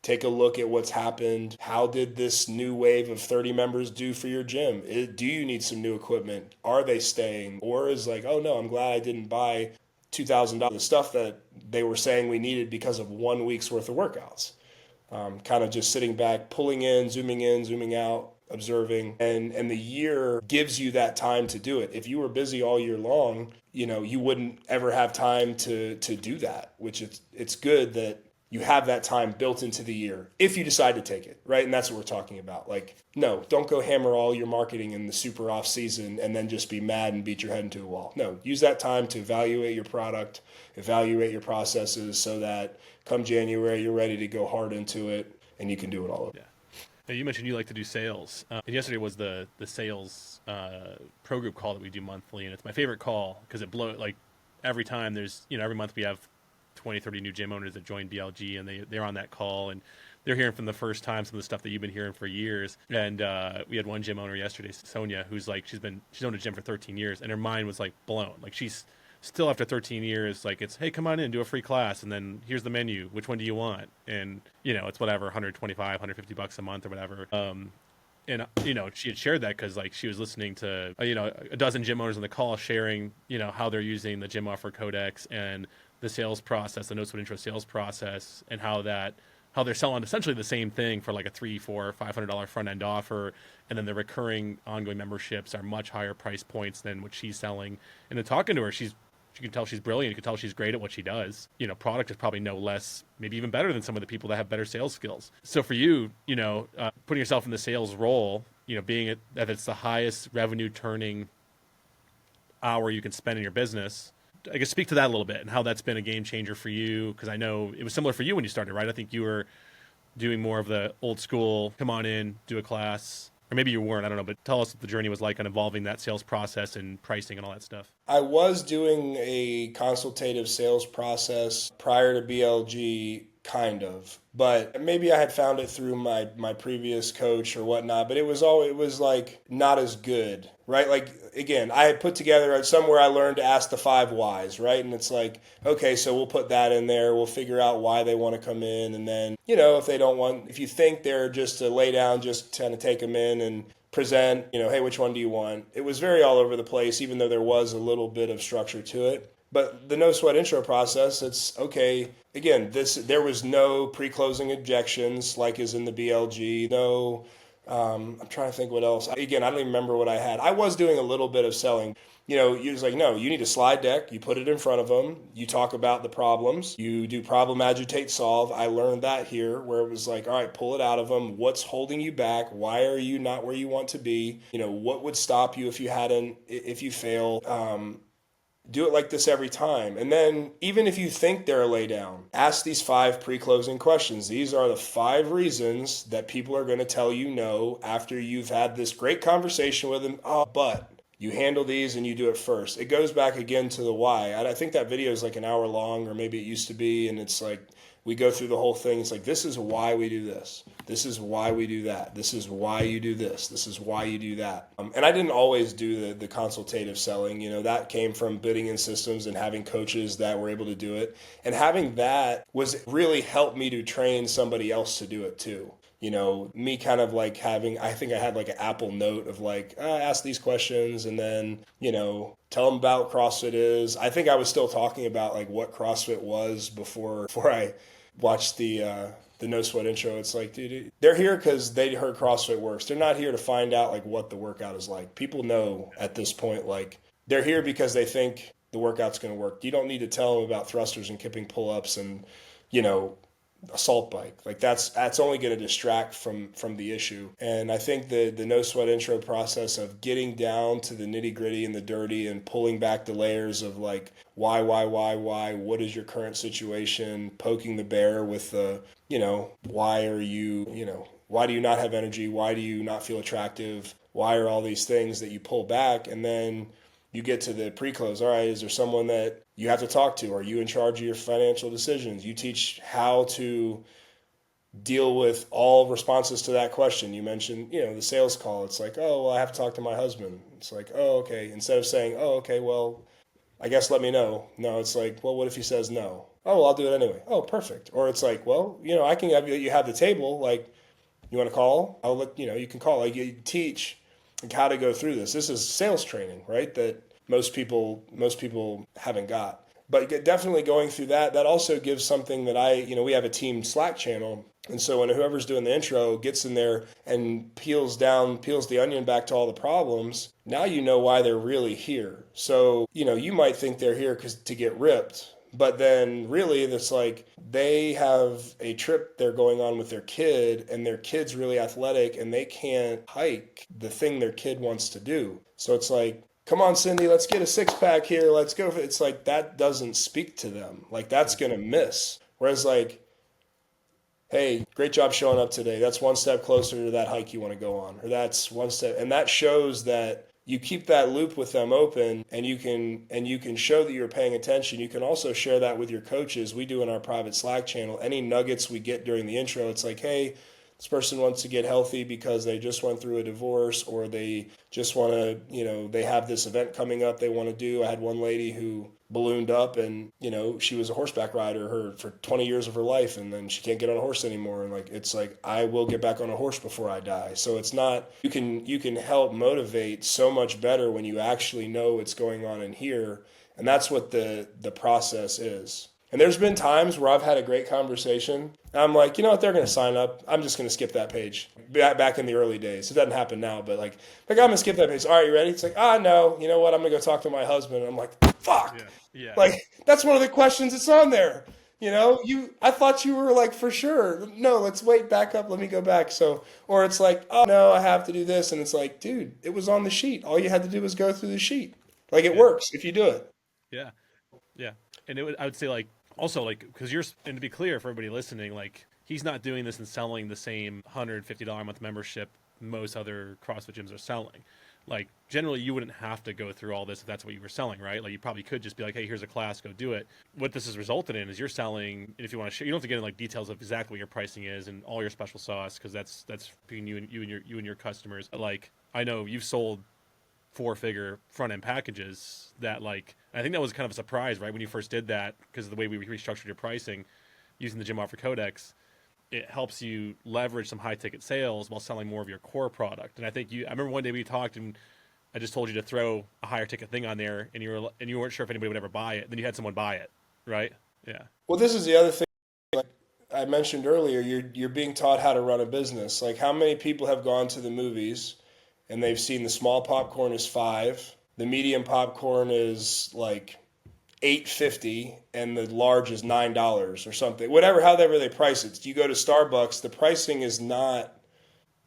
take a look at what's happened. How did this new wave of 30 members do for your gym? Do you need some new equipment? Are they staying? Or is like, oh no, I'm glad I didn't buy $2,000, the stuff that they were saying we needed because of 1 week's worth of workouts. Kind of just sitting back, pulling in, zooming out, observing, and the year gives you that time to do it. If you were busy all year long, you wouldn't ever have time to do that, which it's good that you have that time built into the year if you decide to take it, right? And that's what we're talking about. Like, no, don't go hammer all your marketing in the super off season and then just be mad and beat your head into a wall. No, use that time to evaluate your product, evaluate your processes, so that come January, you're ready to go hard into it and you can do it all over. Yeah. Now, you mentioned you like to do sales. And yesterday was the sales pro group call that we do monthly. And it's my favorite call because it like every time there's, every month we have 20, 30 new gym owners that join BLG, and they're on that call and they're hearing from the first time some of the stuff that you've been hearing for years. And we had one gym owner yesterday, Sonia, who's like, she's owned a gym for 13 years and her mind was like blown. Like she's still, after 13 years, like it's, hey, come on in, do a free class. And then here's the menu. Which one do you want? And it's whatever, $125, $150 a month or whatever. And, she had shared that because, like, she was listening to, a dozen gym owners on the call sharing, how they're using the Gym Offer Codex and the sales process, the Notes with Intro sales process, and how they're selling essentially the same thing for like a $300, $400, $500 front end offer. And then the recurring ongoing memberships are much higher price points than what she's selling. And then talking to her, you can tell she's brilliant. You can tell she's great at what she does. Product is probably no less, maybe even better than some of the people that have better sales skills. So for you, putting yourself in the sales role, being that it's the highest revenue turning hour you can spend in your business, I guess speak to that a little bit and how that's been a game changer for you. Because I know it was similar for you when you started, right? I think you were doing more of the old school, come on in, do a class, or maybe you weren't, I don't know, but tell us what the journey was like on evolving that sales process and pricing and all that stuff. I was doing a consultative sales process prior to BLG, kind of, but maybe I had found it through my previous coach or whatnot. But it was like not as good, right? Like again, I had put together somewhere I learned to ask the 5 whys, right? And it's like, okay, so we'll put that in there. We'll figure out why they want to come in, and then if they don't want, if you think they're just to lay down, just kind of take them in and present, hey, which one do you want? It was very all over the place, even though there was a little bit of structure to it. But the no sweat intro process, it's okay. Again, there was no pre-closing objections like is in the BLG. No, I'm trying to think what else. Again, I don't even remember what I had. I was doing a little bit of selling. You're just like, no, you need a slide deck. You put it in front of them. You talk about the problems. You do problem, agitate, solve. I learned that here where it was like, all right, pull it out of them. What's holding you back? Why are you not where you want to be? What would stop you if you fail? Do it like this every time. And then even if you think they're a lay down, ask these 5 pre-closing questions. These are the 5 reasons that people are going to tell you no after you've had this great conversation with them. Oh, but you handle these and you do it first. It goes back again to the why. I think that video is like an hour long, or maybe it used to be. And it's like, we go through the whole thing. It's like, this is why we do this. This is why we do that. This is why you do this. This is why you do that. And I didn't always do the consultative selling. That came from bidding in systems and having coaches that were able to do it. And having that was really helped me to train somebody else to do it too. Me kind of like I think I had like an Apple note of like, ask these questions and then, tell them about CrossFit is. I think I was still talking about like what CrossFit was before I watched the no sweat intro. It's like, dude, they're here because they heard CrossFit works. They're not here to find out like what the workout is like. People know at this point, like they're here because they think the workout's going to work. You don't need to tell them about thrusters and kipping pull-ups and, assault bike. Like that's only going to distract from the issue. And I think the no sweat intro process of getting down to the nitty gritty and the dirty and pulling back the layers of like why, what is your current situation, poking the bear with the, why are you, why do you not have energy? Why do you not feel attractive? Why are all these things that you pull back? And then you get to the pre-close. All right, is there someone that you have to talk to? Are you in charge of your financial decisions? You teach how to deal with all responses to that question. You mentioned, the sales call. It's like, oh, well, I have to talk to my husband. It's like, oh, okay. Instead of saying, oh, okay, well, I guess let me know. No, it's like, well, what if he says no? Oh, well, I'll do it anyway. Oh, perfect. Or it's like, well, I can have you have the table. Like, you want to call? I'll let you can call. Like, you teach like how to go through this. This is sales training, right? That most people haven't got. But definitely going through that also gives something that we have a team Slack channel. And so when whoever's doing the intro gets in there and peels the onion back to all the problems, now you know why they're really here. So, you might think they're here to get ripped, but then really it's like they have a trip they're going on with their kid and their kid's really athletic and they can't hike the thing their kid wants to do. So it's like, come on, Cindy, let's get a 6-pack here. Let's go. It's like that doesn't speak to them. Like that's going to miss. Whereas like, hey, great job showing up today. That's one step closer to that hike you want to go on. Or that's one step. And that shows that you keep that loop with them open and you can show that you're paying attention. You can also share that with your coaches. We do in our private Slack channel. Any nuggets we get during the intro, it's like, hey, this person wants to get healthy because they just went through a divorce or they just want to, they have this event coming up they want to do. I had one lady who ballooned up and, she was a horseback rider for 20 years of her life and then she can't get on a horse anymore. And like, it's like, I will get back on a horse before I die. So it's not, you can help motivate so much better when you actually know what's going on in here. And that's what the process is. And there's been times where I've had a great conversation. And I'm like, you know what, they're going to sign up. I'm just going to skip that page. Back in the early days. It doesn't happen now, but like I'm going to skip that page. All right, you ready? It's like, no, you know what? I'm going to go talk to my husband. And I'm like, fuck. Yeah. Like, that's one of the questions that's on there. I thought you were like, for sure. No, let's wait, back up. Let me go back. So, or it's like, oh, no, I have to do this. And it's like, dude, it was on the sheet. All you had to do was go through the sheet. Like, it works if you do it. Yeah. Yeah. And I would say, like, also, like, because and to be clear for everybody listening, like, he's not doing this and selling the same $150 a month membership most other CrossFit gyms are selling. Like, generally, you wouldn't have to go through all this if that's what you were selling, right? Like, you probably could just be like, hey, here's a class, go do it. What this has resulted in is you're selling, and if you want to share, you don't have to get into like details of exactly what your pricing is and all your special sauce, because that's between you and your customers. But, like, I know you've sold four-figure front-end packages that, like, I think that was kind of a surprise, right, when you first did that, because of the way we restructured your pricing using the Gym Offer Codex. It helps you leverage some high-ticket sales while selling more of your core product. And I think I remember one day we talked, and I just told you to throw a higher ticket thing on there, and you weren't sure if anybody would ever buy it. Then you had someone buy it, right? Yeah. Well, this is the other thing. Like I mentioned earlier, you're being taught how to run a business. Like how many people have gone to the movies and they've seen the small popcorn is $5, the medium popcorn is like $8.50, and the large is $9 or something. However they price it. You go to Starbucks, the pricing is not.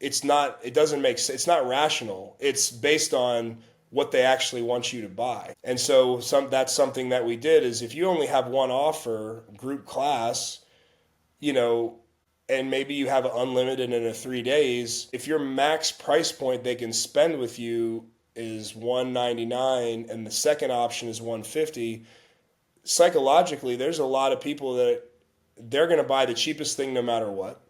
It's not. It doesn't make sense. It's not rational. It's based on what they actually want you to buy. And so that's something that we did is if you only have one offer, group class, you know, and maybe you have unlimited in a 3 days, if your max price point they can spend with you is $199 and the second option is $150, psychologically there's a lot of people that they're going to buy the cheapest thing no matter what.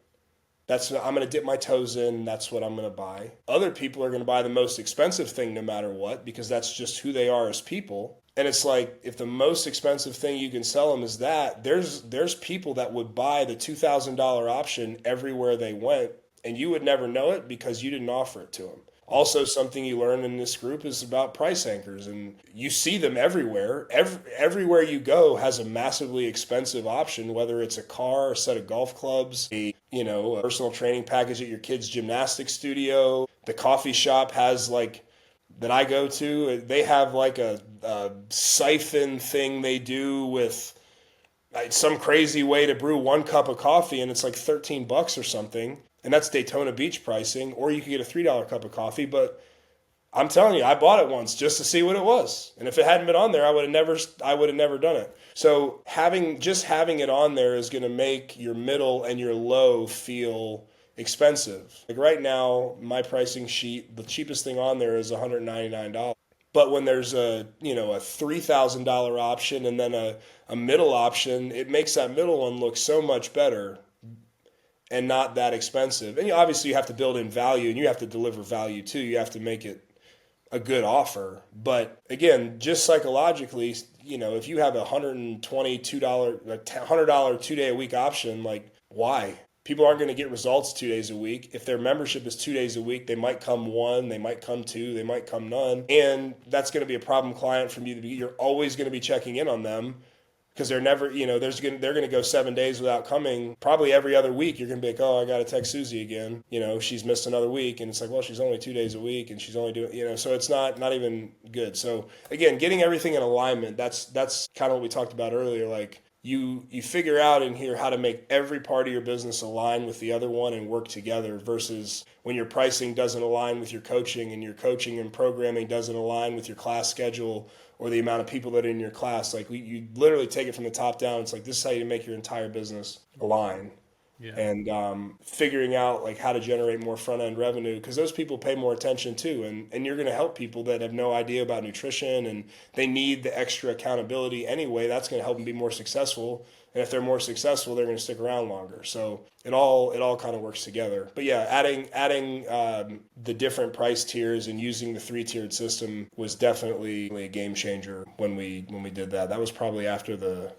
I'm going to dip my toes in. That's what I'm going to buy. Other people are going to buy the most expensive thing no matter what, because that's just who they are as people. And it's like, if the most expensive thing you can sell them is that, there's people that would buy the $2,000 option everywhere they went, and you would never know it because you didn't offer it to them. Also, something you learn in this group is about price anchors, and you see them everywhere. Everywhere you go has a massively expensive option, whether it's a car, a set of golf clubs, a personal training package at your kid's gymnastics studio. The coffee shop has that I go to, they have like a siphon thing they do with some crazy way to brew 1 cup of coffee, and it's like $13 or something. And that's Daytona Beach pricing, or you could get a $3 cup of coffee. But I'm telling you, I bought it once just to see what it was. And if it hadn't been on there, I would have never done it. So having it on there is going to make your middle and your low feel expensive. Like right now, my pricing sheet, the cheapest thing on there is $199. But when there's a $3,000 option and then a middle option, it makes that middle one look so much better and not that expensive. And obviously you have to build in value, and you have to deliver value too. You have to make it a good offer. But again, just psychologically, if you have a $122, $100 2-day-a-week option, like why? People aren't going to get results 2 days a week. If their membership is 2 days a week, they might come one, they might come two, they might come none. And that's going to be a problem client from you to be. You're always going to be checking in on them, because they're never, they're going to go 7 days without coming. Probably every other week, you're going to be like, oh, I got to text Susie again. She's missed another week. And it's like, well, she's only 2 days a week and she's only doing, so it's not even good. So again, getting everything in alignment, that's kind of what we talked about earlier. Like you figure out in here how to make every part of your business align with the other one and work together, versus when your pricing doesn't align with your coaching, and your coaching and programming doesn't align with your class schedule or the amount of people that are in your class. Like you literally take it from the top down. It's like, this is how you make your entire business align. Yeah. And figuring out like how to generate more front end revenue, because those people pay more attention too, and you're going to help people that have no idea about nutrition and they need the extra accountability anyway. That's going to help them be more successful, and if they're more successful, they're going to stick around longer. So it all kind of works together. But yeah, adding the different price tiers and using the 3-tiered system was definitely a game changer when we did that. That was probably after the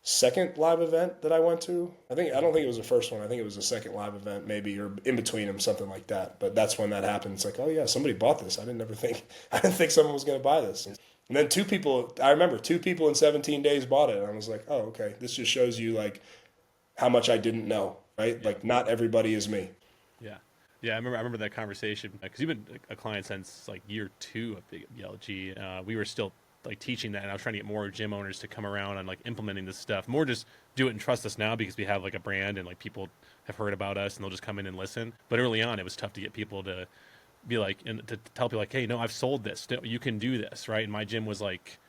second live event that I went to. I don't think it was the first one. I think it was the second live event, maybe, or in between them, something like that. But that's when that happened. It's like, oh yeah, somebody bought this. I didn't think someone was going to buy this. And then I remember 2 people in 17 days bought it. And I was like, oh, okay. This just shows you like how much I didn't know, right? Yeah. Like not everybody is me. Yeah. Yeah, I remember that conversation, because you've been a client since like year 2 of Big BLG. We were still like teaching that, and I was trying to get more gym owners to come around and like implementing this stuff. More just do it and trust us now, because we have like a brand and like people have heard about us and they'll just come in and listen. But early on, it was tough to get people to be like, and to tell people like, hey, no, I've sold this. You can do this, right? And my gym was like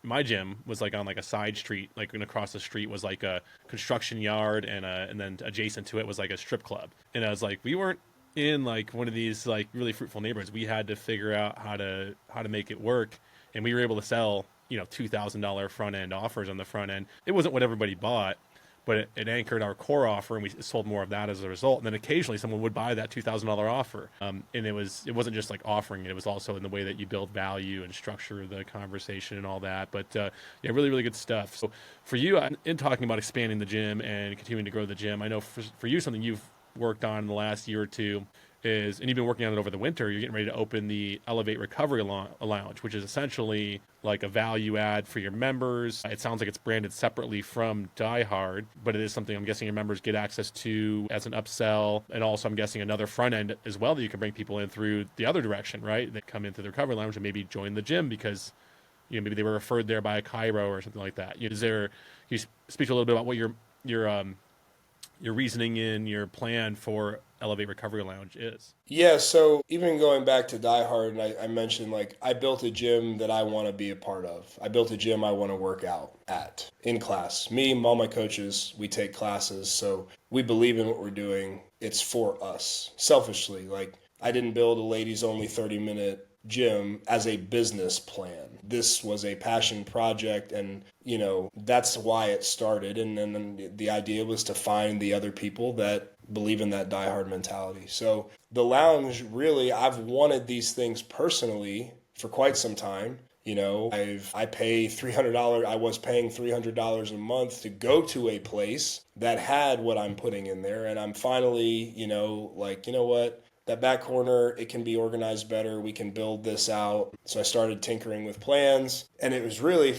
my gym was like on like a side street, like across the street was like a construction yard, and then adjacent to it was like a strip club. And I was like, we weren't in like one of these like really fruitful neighborhoods. We had to figure out how to make it work, and we were able to sell $2,000 front end offers on the front end. It wasn't what everybody bought, but it anchored our core offer, and we sold more of that as a result. And then occasionally someone would buy that $2,000 offer, and it wasn't just like offering it; it was also in the way that you build value and structure the conversation and all that. But yeah, really, really good stuff. So for you, in talking about expanding the gym and continuing to grow the gym, I know for you something you've worked on in the last year or two is, and you've been working on it over the winter, you're getting ready to open the Elevate Recovery Lounge, which is essentially like a value add for your members. It sounds like it's branded separately from Die Hard, but it is something I'm guessing your members get access to as an upsell. And also I'm guessing another front end as well that you can bring people in through the other direction, right? They come into the Recovery Lounge and maybe join the gym because maybe they were referred there by a chiro or something like that. Can you speak a little bit about what your reasoning in your plan for Elevate Recovery Lounge is? Yeah, so even going back to Die Hard, and I mentioned like I built a gym that I want to be a part of. I built a gym I want to work out at in class. Me and all my coaches, we take classes, so we believe in what we're doing. It's for us. Selfishly, like I didn't build a ladies only 30-minute gym as a business plan. This was a passion project, and that's why it started. And then the idea was to find the other people that believe in that diehard mentality. So the lounge, really, I've wanted these things personally for quite some time. I pay $300. I was paying $300 a month to go to a place that had what I'm putting in there, and I'm finally, like, you know what? That back corner, it can be organized better. We can build this out. So I started tinkering with plans, and it's really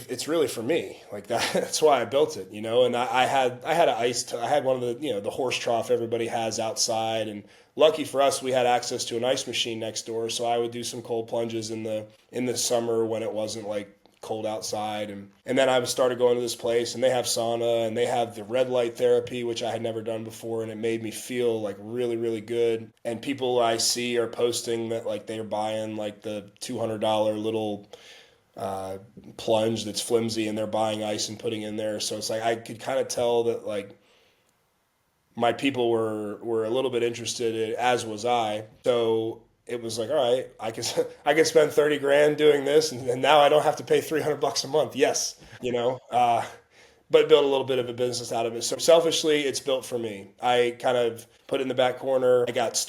for me. Like that's why I built it, And I had I had one of the the horse trough everybody has outside, and lucky for us, we had access to an ice machine next door. So I would do some cold plunges in the summer when it wasn't like cold outside, and then I started going to this place, and they have sauna, and they have the red light therapy, which I had never done before, and it made me feel like really, really good. And people I see are posting that like they're buying like the $200 little plunge that's flimsy, and they're buying ice and putting in there. So it's like I could kind of tell that like my people were a little bit interested, as was I. So it was like, all right, I can spend 30 grand doing this, and now I don't have to pay $300 a month. Yes, but build a little bit of a business out of it. So selfishly, it's built for me. I kind of put it in the back corner. I got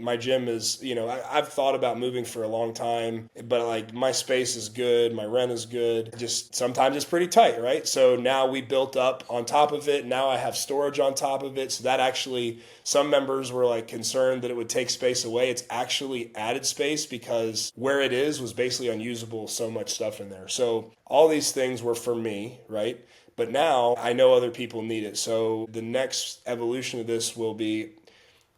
my gym is, I've thought about moving for a long time, but like my space is good. My rent is good. Just sometimes it's pretty tight, right? So now we built up on top of it. Now I have storage on top of it. So that actually, some members were like concerned that it would take space away. It's actually added space because where it is was basically unusable, so much stuff in there. So all these things were for me, right? But now I know other people need it. So the next evolution of this will be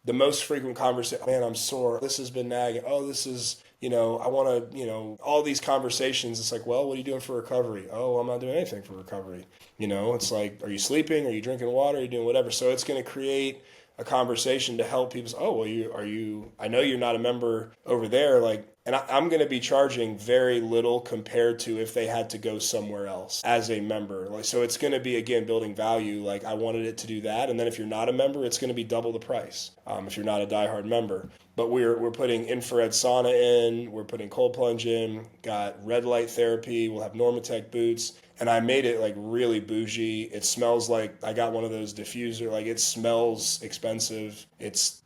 the most frequent conversation. Man, I'm sore. This has been nagging. Oh, this is, I want to, all these conversations. It's like, well, what are you doing for recovery? Oh, I'm not doing anything for recovery. It's like, are you sleeping? Are you drinking water? Are you doing whatever? So it's going to create a conversation to help people say, oh, well, I know you're not a member over there. Like, and I'm going to be charging very little compared to if they had to go somewhere else as a member. Like, so it's going to be, again, building value. Like I wanted it to do that. And then if you're not a member, it's going to be double the price if you're not a diehard member. But we're putting infrared sauna in, we're putting cold plunge in, got red light therapy, we'll have Normatec boots. And I made it like really bougie. It smells like I got one of those diffuser. Like it smells expensive. It's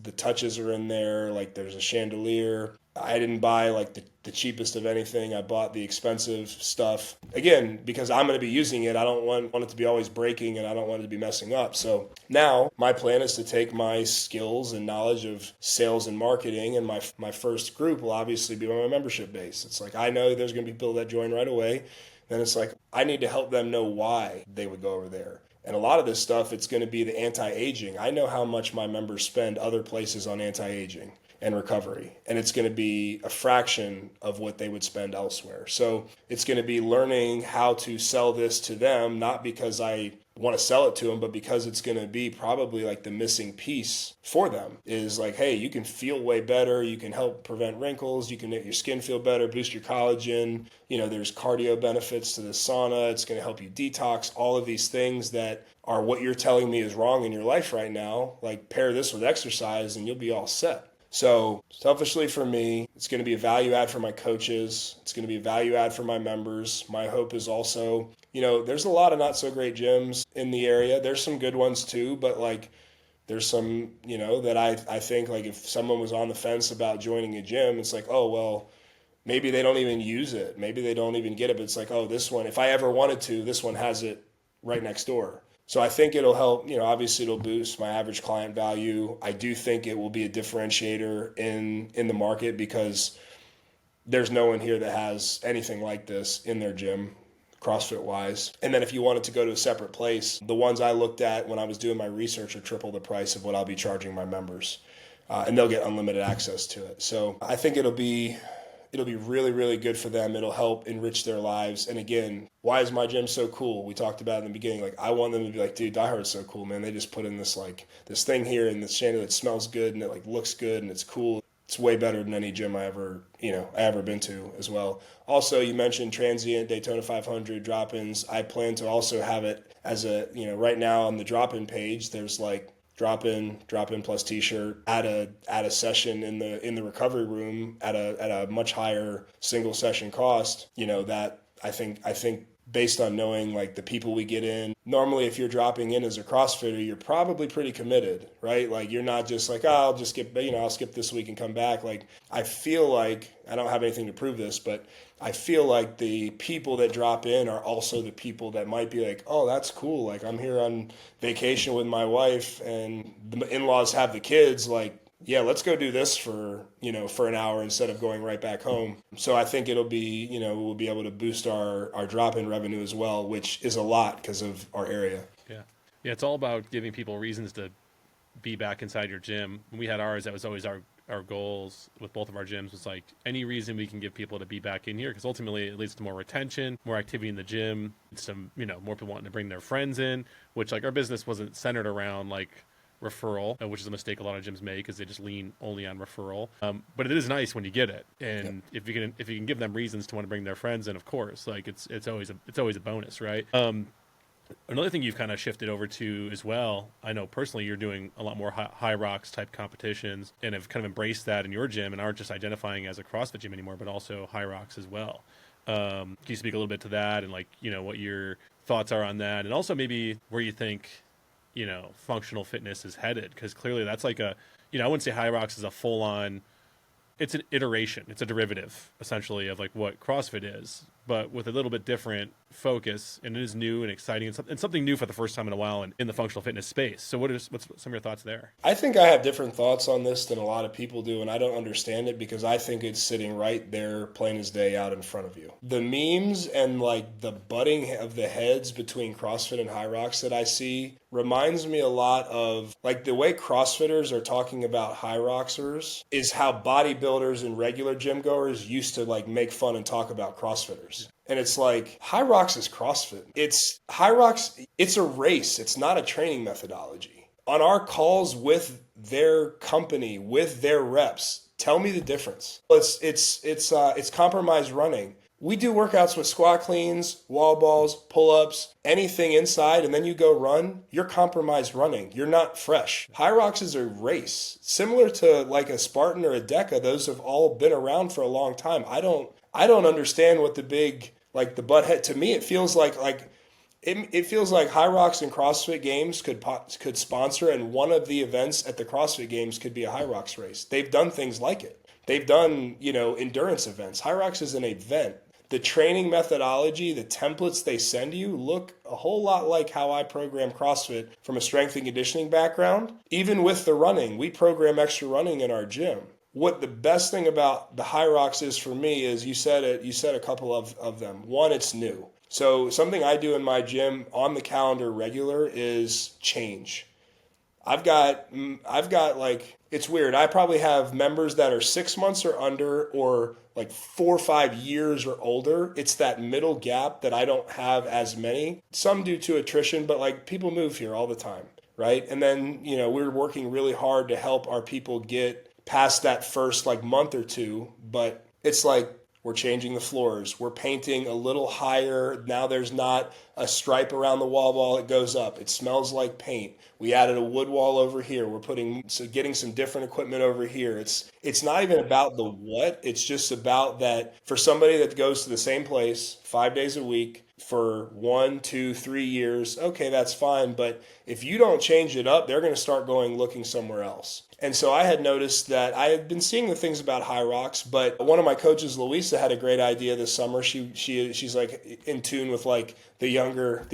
the touches are in there. Like there's a chandelier. I didn't buy like the cheapest of anything. I bought the expensive stuff. Again, because I'm going to be using it. I don't want it to be always breaking, and I don't want it to be messing up. So now my plan is to take my skills and knowledge of sales and marketing, and my first group will obviously be my membership base. It's like I know there's going to be people that join right away. Then it's like I need to help them know why they would go over there. And a lot of this stuff, it's going to be the anti-aging. I know how much my members spend other places on anti-aging and recovery, and it's going to be a fraction of what they would spend elsewhere. So it's going to be learning how to sell this to them, not because I want to sell it to them, but because it's going to be probably like the missing piece for them is like, hey, you can feel way better. You can help prevent wrinkles. You can make your skin feel better, boost your collagen. There's cardio benefits to the sauna. It's going to help you detox. All of these things that are what you're telling me is wrong in your life right now. Like pair this with exercise and you'll be all set. So selfishly for me, it's going to be a value add for my coaches. It's going to be a value add for my members. My hope is also, there's a lot of not so great gyms in the area. There's some good ones too, but like there's some, that I think like if someone was on the fence about joining a gym, it's like, oh, well, maybe they don't even use it. Maybe they don't even get it. But it's like, oh, this one, if I ever wanted to, this one has it right next door. So I think it'll help, obviously it'll boost my average client value. I do think it will be a differentiator in the market because there's no one here that has anything like this in their gym, CrossFit wise. And then if you wanted to go to a separate place, the ones I looked at when I was doing my research are triple the price of what I'll be charging my members. And they'll get unlimited access to it. So I think it'll be really, really good for them. It'll help enrich their lives. And again, why is my gym so cool? We talked about it in the beginning. Like, I want them to be like, dude, Die Hard's so cool, man. They just put in this thing here in this chandelier that smells good and it like looks good and it's cool. It's way better than any gym I ever been to as well. Also, you mentioned transient Daytona 500 drop-ins. I plan to also have it as a, right now on the drop-in page, there's like drop in plus t-shirt at a session in the recovery room at a much higher single session cost, that I think based on knowing like the people we get in, normally if you're dropping in as a CrossFitter, you're probably pretty committed, right? Like you're not just like, oh, I'll just skip, I'll skip this week and come back. Like I feel like, I don't have anything to prove this, but I feel like the people that drop in are also the people that might be like, oh, that's cool. Like I'm here on vacation with my wife and the in-laws have the kids. Like, yeah, let's go do this for an hour instead of going right back home. So I think it'll be, we'll be able to boost our drop-in revenue as well, which is a lot because of our area. Yeah. Yeah. It's all about giving people reasons to be back inside your gym. When we had ours, that was always our goals with both of our gyms was like any reason we can give people to be back in here, because ultimately it leads to more retention, more activity in the gym, some, more people wanting to bring their friends in, which like our business wasn't centered around like referral, which is a mistake a lot of gyms make because they just lean only on referral. But it is nice when you get it, and if you can give them reasons to want to bring their friends in, of course, like it's always a bonus, right? Another thing you've kind of shifted over to as well, I know personally you're doing a lot more Hyrox type competitions and have kind of embraced that in your gym and aren't just identifying as a CrossFit gym anymore, but also Hyrox as well. Can you speak a little bit to that and like, what your thoughts are on that, and also maybe where you think, functional fitness is headed? Because clearly that's like I wouldn't say Hyrox is a full on, it's an iteration, it's a derivative essentially of like what CrossFit is, but with a little bit different focus, and it is new and exciting and something new for the first time in a while in the functional fitness space. So what's some of your thoughts there? I think I have different thoughts on this than a lot of people do, and I don't understand it because I think it's sitting right there plain as day out in front of you. The memes and like the butting of the heads between CrossFit and Hyrox that I see reminds me a lot of like the way CrossFitters are talking about Hyroxers is how bodybuilders and regular gym goers used to like make fun and talk about CrossFitters. And it's like, Hyrox is CrossFit. Hyrox, it's a race. It's not a training methodology. On our calls with their company, with their reps, tell me the difference. It's compromised running. We do workouts with squat cleans, wall balls, pull-ups, anything inside, and then you go run, you're compromised running. You're not fresh. Hyrox is a race. Similar to like a Spartan or a Deca, those have all been around for a long time. I don't understand what the big, like the butt head, to me it feels like it feels like Hyrox and CrossFit Games could sponsor, and one of the events at the CrossFit Games could be a Hyrox race. They've done things like it. They've done, endurance events. Hyrox is an event. The training methodology, the templates they send you look a whole lot like how I program CrossFit from a strength and conditioning background. Even with the running, we program extra running in our gym. What the best thing about the Hyrox is for me is you said a couple of them. One, it's new. So something I do in my gym on the calendar regular is change. I've got like, it's weird. I probably have members that are 6 months or under, or like 4 or 5 years or older. It's that middle gap that I don't have as many. Some due to attrition, but like people move here all the time, right? And then, we're working really hard to help our people get past that first like month or two, but it's like we're changing the floors. We're painting a little higher. Now there's not a stripe around the wall while it goes up. It smells like paint. We added a wood wall over here. Getting some different equipment over here. It's not even about the what. It's just about that for somebody that goes to the same place 5 days a week for 1, 2, 3 years. Okay, that's fine. But if you don't change it up, they're going to start looking somewhere else. And so I had noticed that I had been seeing the things about Hyrox, but one of my coaches, Louisa, had a great idea this summer. She's like in tune with like the younger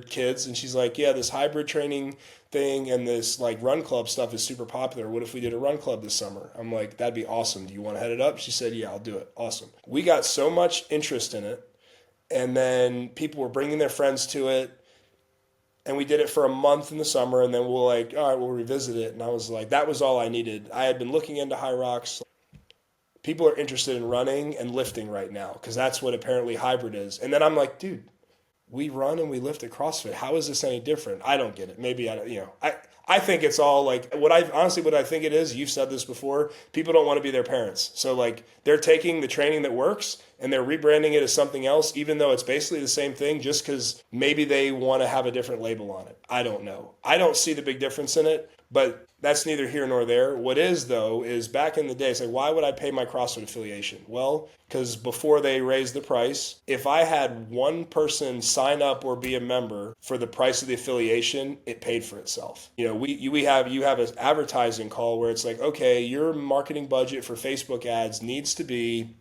kids, and she's like, yeah, this hybrid training thing and this like run club stuff is super popular. What if we did a run club this summer? I'm like, that'd be awesome. Do you want to head it up? She said, yeah, I'll do it. Awesome. We got so much interest in it, and then people were bringing their friends to it. And we did it for a month in the summer, and then we'll like, all right, we'll revisit it. And I was like, that was all I needed. I had been looking into Hyrox. People are interested in running and lifting right now because that's what apparently hybrid is. And then I'm like, dude, we run and we lift at CrossFit. How is this any different? I don't get it. Maybe I think it's all like what I think it is. You've said this before. People don't want to be their parents. So like they're taking the training that works and they're rebranding it as something else, even though it's basically the same thing, just because maybe they want to have a different label on it. I don't know. I don't see the big difference in it, but that's neither here nor there. What is, though, is back in the day, it's like, why would I pay my CrossFit affiliation? Well, because before they raised the price, if I had one person sign up or be a member for the price of the affiliation, it paid for itself. You have an advertising call where it's like, okay, your marketing budget for Facebook ads needs to be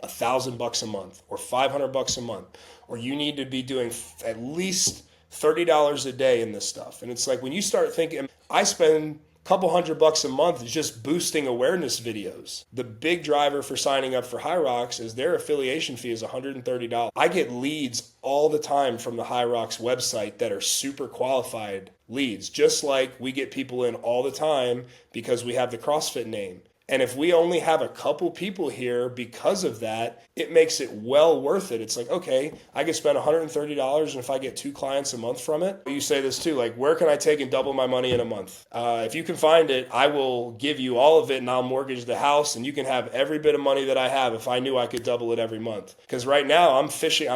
$1,000 a month or $500 a month, or you need to be doing at least $30 a day in this stuff. And it's like when you start thinking, I spend a couple $100 a month just boosting awareness videos. The big driver for signing up for Hyrox is their affiliation fee is $130. I get leads all the time from the Hyrox website that are super qualified leads, just like we get people in all the time because we have the CrossFit name. And if we only have a couple people here because of that, it makes it well worth it. It's like, okay, I could spend $130, and if I get 2 clients a month from it, you say this too, like, where can I take and double my money in a month? If you can find it, I will give you all of it, and I'll mortgage the house, and you can have every bit of money that I have if I knew I could double it every month. Because right now I'm fishing.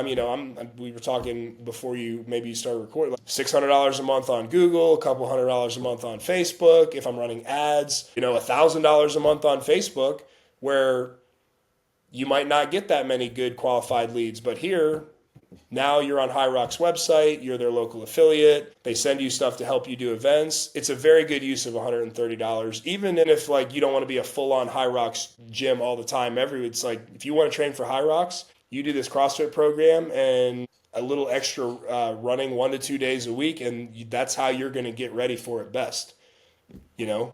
We were talking before you started recording, like $600 a month on Google, a couple $100 a month on Facebook. If I'm running ads, $1,000 a month on Facebook, where you might not get that many good qualified leads. But here, now you're on Hyrox website, you're their local affiliate, they send you stuff to help you do events. It's a very good use of $130, even if like you don't want to be a full-on Hyrox gym all the time. It's like if you want to train for Hyrox, you do this CrossFit program and a little extra running 1 to 2 days a week, and that's how you're going to get ready for it best.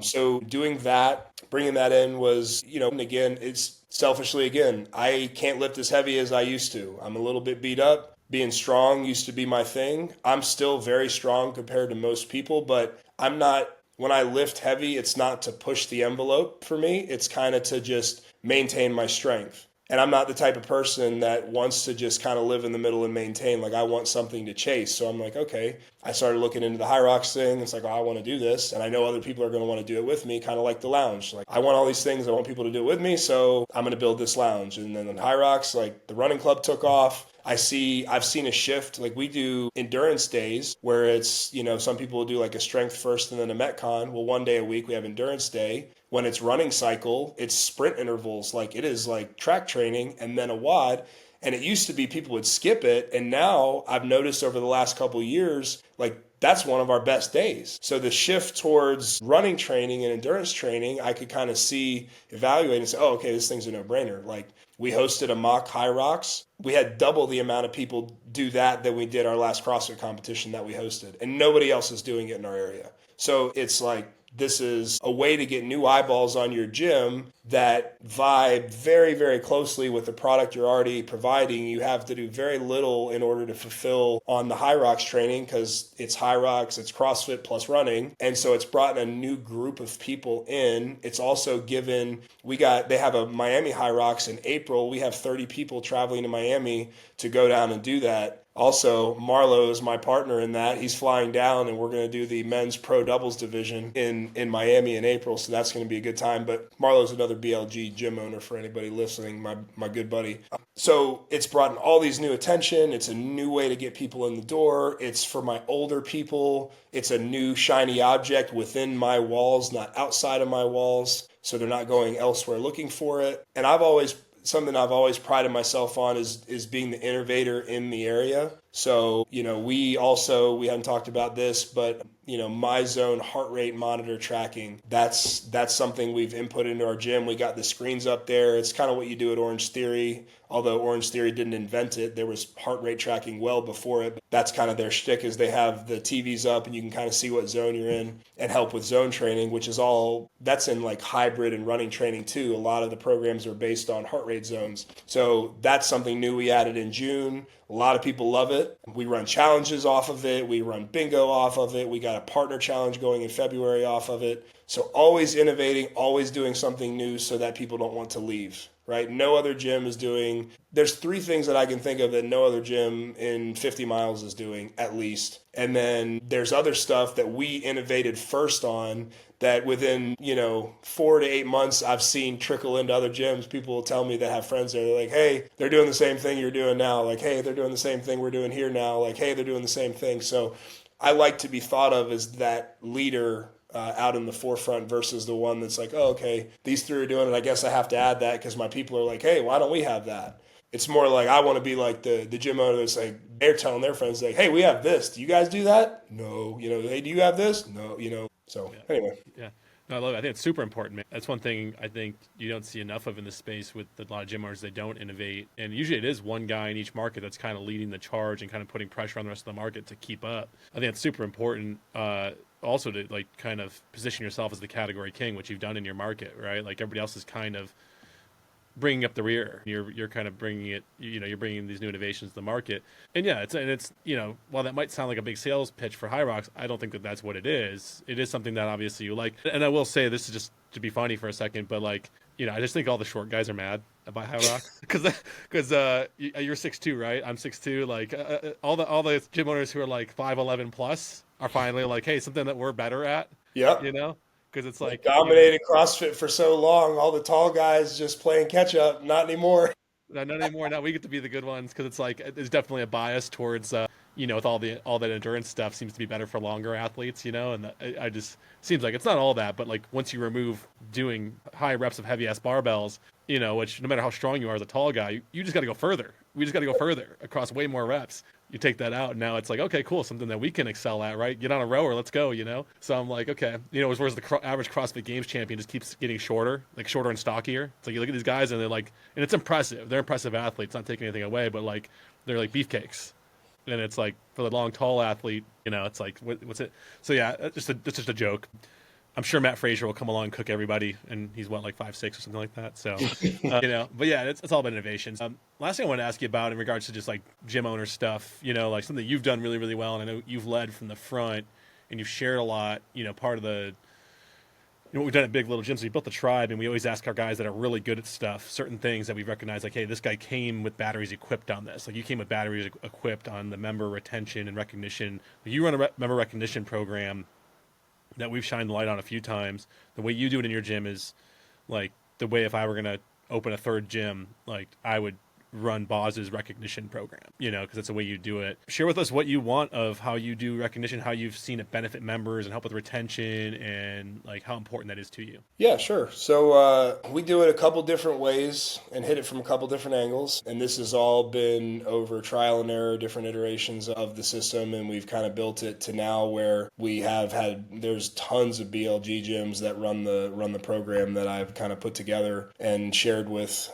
So doing that, bringing that in was, and again, it's selfishly, I can't lift as heavy as I used to. I'm a little bit beat up. Being strong used to be my thing. I'm still very strong compared to most people, but when I lift heavy, it's not to push the envelope for me. It's kind of to just maintain my strength. And I'm not the type of person that wants to just kind of live in the middle and maintain. Like I want something to chase. So I'm like, okay. I started looking into the Hyrox thing. It's like, I want to do this. And I know other people are going to want to do it with me, kind of like the lounge. Like I want all these things. I want people to do it with me. So I'm going to build this lounge. And then on Hyrox, like the running club took off. I've seen a shift. Like we do endurance days where it's, some people will do like a strength first and then a Metcon. Well, 1 day a week we have endurance day. When it's running cycle, it's sprint intervals. Like it is like track training and then a WOD. And it used to be people would skip it. And now I've noticed over the last couple of years, like that's one of our best days. So the shift towards running training and endurance training, I could kind of evaluate and say, oh, okay, this thing's a no-brainer. Like we hosted a mock Hyrox. We had double the amount of people do that than we did our last CrossFit competition that we hosted. And nobody else is doing it in our area. So it's like, this is a way to get new eyeballs on your gym that vibe very, very closely with the product you're already providing. You have to do very little in order to fulfill on the Hyrox training because it's Hyrox, it's CrossFit plus running. And so it's brought in a new group of people in. It's also given, they have a Miami Hyrox in April. We have 30 people traveling to Miami to go down and do that. Also, Marlo is my partner in that. He's flying down, and we're going to do the men's pro doubles division in Miami in April, so that's going to be a good time. But Marlo's another BLG gym owner for anybody listening, my good buddy. So it's brought in all these new attention. It's a new way to get people in the door. It's for my older people. It's a new shiny object within my walls, not outside of my walls, so they're not going elsewhere looking for it. And something I've always prided myself on is being the innovator in the area. So, we hadn't talked about this, but, my zone heart rate monitor tracking, that's something we've input into our gym. We got the screens up there. It's kind of what you do at Orange Theory. Although Orange Theory didn't invent it, there was heart rate tracking well before it. But that's kind of their shtick, is they have the TVs up and you can kind of see what zone you're in and help with zone training, which is that's in like hybrid and running training too. A lot of the programs are based on heart rate zones. So that's something new we added in June. A lot of people love it. We run challenges off of it. We run bingo off of it. We got a partner challenge going in February off of it. So always innovating, always doing something new so that people don't want to leave, right? No other gym is doing, there's 3 things that I can think of that no other gym in 50 miles is doing at least. And then there's other stuff that we innovated first on that within, 4 to 8 months, I've seen trickle into other gyms. People will tell me that have friends there. They're like, hey, they're doing the same thing you're doing now. Like, hey, they're doing the same thing we're doing here now. Like, hey, they're doing the same thing. So I like to be thought of as that leader out in the forefront versus the one that's like, oh, okay, these 3 are doing it. I guess I have to add that because my people are like, hey, why don't we have that? It's more like I want to be like the gym owner that's like, they're telling their friends like, hey, we have this. Do you guys do that? No. Hey, do you have this? No. So anyway. Yeah. No, I love it. I think it's super important, man. That's one thing I think you don't see enough of in this space with a lot of gym owners. They don't innovate. And usually it is one guy in each market that's kind of leading the charge and kind of putting pressure on the rest of the market to keep up. I think it's super important also to like kind of position yourself as the category king, which you've done in your market, right? Like everybody else is kind of bringing up the rear. You're kind of bringing it, you're bringing these new innovations to the market. And yeah, it's while that might sound like a big sales pitch for Hyrox, I don't think that that's what it is. It is something that obviously you like. And I will say, this is just to be funny for a second, but like, I just think all the short guys are mad about Hyrox because you're 6'2", right? I'm 6'2". Like all the gym owners who are like 5'11" plus are finally like, hey, something that we're better at. Yep. Because it's like dominated CrossFit for so long, all the tall guys just playing catch up. Not anymore. Not anymore. Now we get to be the good ones because it's like there's definitely a bias towards with all that endurance stuff seems to be better for longer athletes, and I just seems like it's not all that, but like once you remove doing high reps of heavy ass barbells, which no matter how strong you are as a tall guy, you just got to go further. We just got to go further across way more reps. You take that out, and now it's like, okay, cool, something that we can excel at, right? Get on a rower, let's go, So I'm like, okay, whereas the average CrossFit Games champion just keeps getting shorter and stockier. It's like you look at these guys, and they're like, and it's impressive. They're impressive athletes, not taking anything away, but like they're like beefcakes. And it's like for the long, tall athlete, it's like, what's it? So yeah, it's just a joke. I'm sure Matt Frazier will come along and cook everybody, and he's like 5'6" or something like that. So, but yeah, it's all about innovations. Last thing I want to ask you about in regards to just like gym owner stuff, like something you've done really, really well, and I know you've led from the front and you've shared a lot. Part of the what we've done at Big Little Gyms, we built the tribe, and we always ask our guys that are really good at stuff, certain things that we recognize, like, hey, this guy came with batteries equipped on this. Like, you came with batteries equipped on the member retention and recognition. You run a member recognition program that we've shined the light on a few times. The way you do it in your gym is like the way if I were going to open a third gym, like I would run Boz's recognition program, because that's the way you do it. Share with us what you want of how you do recognition, how you've seen it benefit members and help with retention, and like how important that is to you. Yeah, sure. So we do it a couple different ways and hit it from a couple different angles. And this has all been over trial and error, different iterations of the system. And we've kind of built it to now where we have there's tons of BLG gyms that run the program that I've kind of put together and shared with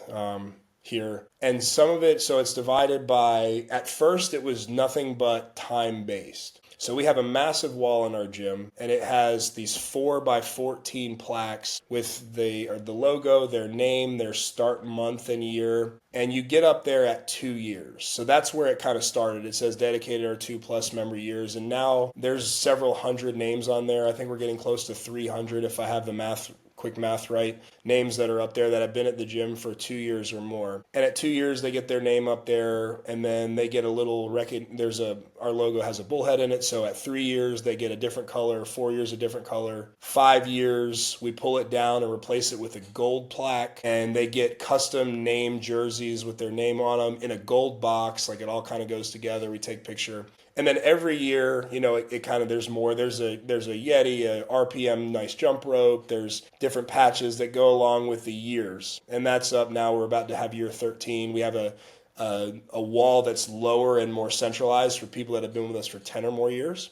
here. And some of it, so it's divided by, at first it was nothing but time-based. So we have a massive wall in our gym, and it has these 4x14 plaques with the logo, their name, their start month and year, and you get up there at 2 years. So that's where it kind of started. It says dedicated our 2+ member years, and now there's several hundred names on there. I think we're getting close to 300 if I have the quick math right, names that are up there that have been at the gym for 2 years or more. And at 2 years, they get their name up there, and then they get a little our logo has a bullhead in it. So at 3 years, they get a different color, 4 years, a different color. 5 years, we pull it down and replace it with a gold plaque, and they get custom name jerseys with their name on them in a gold box. Like, it all kind of goes together. We take picture. And then every year, it kind of, there's more. There's a Yeti, a RPM nice jump rope. There's different patches that go along with the years. And that's up now. We're about to have year 13. We have a wall that's lower and more centralized for people that have been with us for 10 or more years.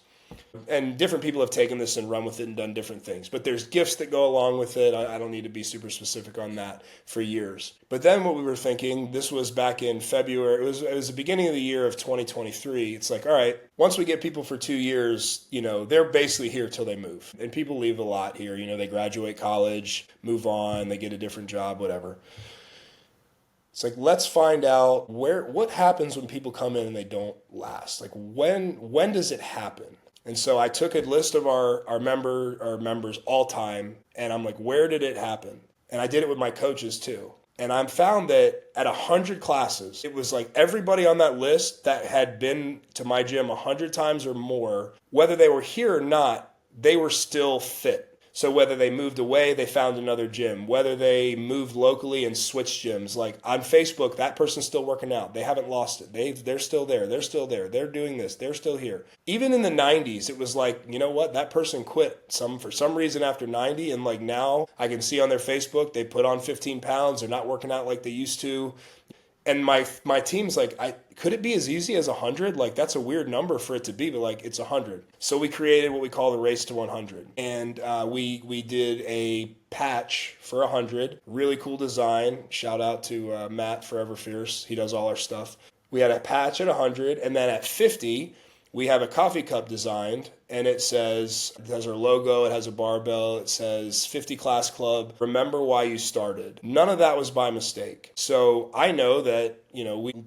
And different people have taken this and run with it and done different things. But there's gifts that go along with it. I don't need to be super specific on that for years. But then what we were thinking, this was back in February. It was the beginning of the year of 2023. It's like, all right, once we get people for 2 years, they're basically here till they move. And people leave a lot here. They graduate college, move on, they get a different job, whatever. It's like, let's find out what happens when people come in and they don't last. Like, when does it happen? And so I took a list of our members all time, and I'm like, where did it happen? And I did it with my coaches too. And I found that at 100 classes, it was like everybody on that list that had been to my gym 100 times or more, whether they were here or not, they were still fit. So whether they moved away, they found another gym. Whether they moved locally and switched gyms. Like on Facebook, that person's still working out. They haven't lost it. They're still there. They're still there. They're doing this. They're still here. Even in the 90s, it was like, you know what? That person quit for some reason after 90. And like now I can see on their Facebook, they put on 15 pounds. They're not working out like they used to. And my team's like, could it be as easy as 100? Like, that's a weird number for it to be, but like, it's 100. So we created what we call the Race to 100. And we did a patch for 100. Really cool design. Shout out to Matt, Forever Fierce. He does all our stuff. We had a patch at 100. And then at 50, we have a coffee cup designed, and it has our logo, it has a barbell, it says 50 Class Club, remember why you started. None of that was by mistake. So I know that,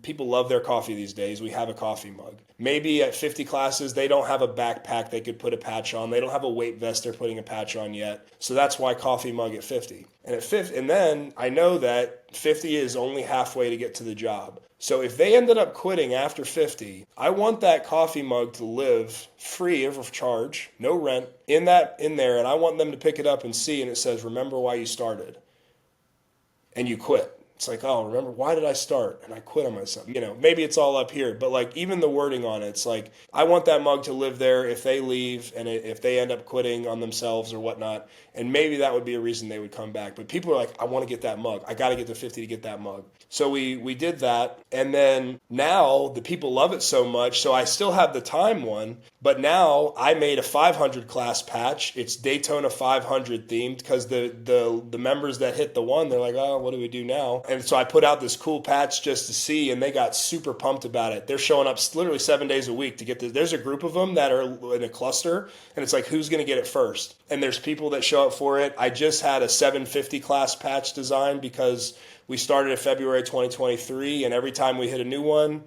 people love their coffee these days. We have a coffee mug. Maybe at 50 classes, they don't have a backpack they could put a patch on. They don't have a weight vest they're putting a patch on yet. So that's why coffee mug at 50. And then I know that 50 is only halfway to get to the job. So if they ended up quitting after 50, I want that coffee mug to live free of charge, no rent, in there, and I want them to pick it up and see, and it says, remember why you started. And you quit. It's like, oh, remember, why did I start? And I quit on myself. Maybe it's all up here, but like even the wording on it, it's like, I want that mug to live there if they leave and if they end up quitting on themselves or whatnot. And maybe that would be a reason they would come back. But people are like, I want to get that mug. I got to get to 50 to get that mug. So we did that. And then now the people love it so much. So I still have the time one, but now I made a 500 class patch. It's Daytona 500 themed because the members that hit the one, they're like, oh, what do we do now? And so I put out this cool patch just to see, and they got super pumped about it. They're showing up literally 7 days a week to get this. There's a group of them that are in a cluster, and it's like, who's going to get it first? And there's people that show up for it. I just had a 750 class patch design because we started in February 2023, and every time we hit a new one,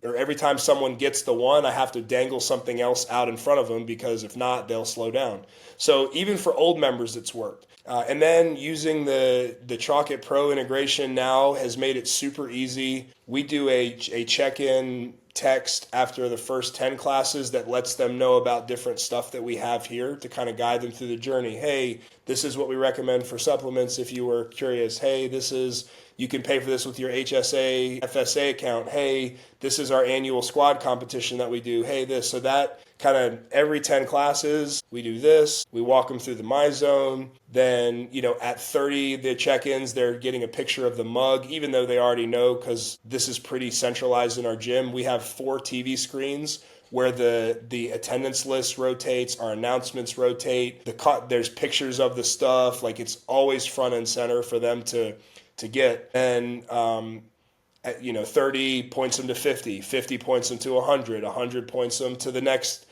every time someone gets the one, I have to dangle something else out in front of them because if not, they'll slow down. So even for old members, it's worked. And then using the Chalk.it Pro integration now has made it super easy. We do a check-in text after the first 10 classes that lets them know about different stuff that we have here to kind of guide them through the journey. Hey, this is what we recommend for supplements if you were curious. Hey, you can pay for this with your HSA, FSA account. Hey, this is our annual squad competition that we do. Hey, this. So that kind of every 10 classes, we do this. We walk them through the My Zone. Then, at 30, the check-ins, they're getting a picture of the mug, even though they already know because this is pretty centralized in our gym. We have 4 TV screens where the attendance list rotates, our announcements rotate, there's pictures of the stuff. Like, it's always front and center for them to get. 30 points them to 50, 50 points them to 100 points them to the next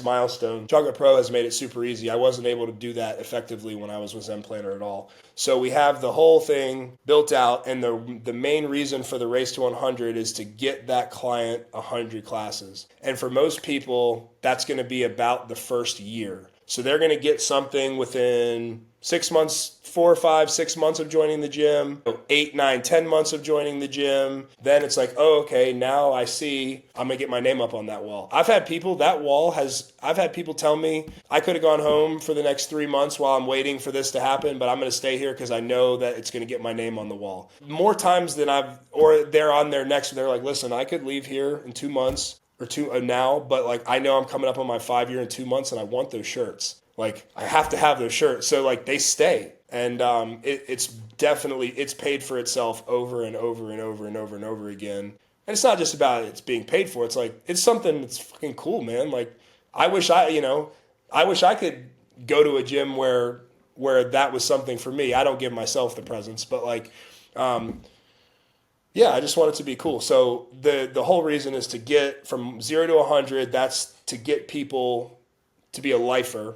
milestone. Chocolate Pro has made it super easy. I wasn't able to do that effectively when I was with Zen Planner at all. So we have the whole thing built out, and the main reason for the Race to 100 is to get that client 100 classes. And for most people, that's going to be about the first year. So they're going to get something within 6 months, 4, 5, 6 months of joining the gym, 8, 9, 10 months of joining the gym. Then it's like, oh, okay, now I see I'm going to get my name up on that wall. I've had people tell me I could have gone home for the next 3 months while I'm waiting for this to happen, but I'm going to stay here because I know that it's going to get my name on the wall. More times than they're on their next, they're like, listen, I could leave here in 2 months or two now, but like I know I'm coming up on my 5 year in 2 months and I want those shirts. Like I have to have those shirts. So like they stay. And it's paid for itself over and over and over and over and over again. And it's not just about it's being paid for. It's like, it's something that's fucking cool, man. Like I wish I could go to a gym where that was something for me. I don't give myself the presents, but like, yeah, I just want it to be cool. So the whole reason is to get from 0 to 100. That's to get people to be a lifer,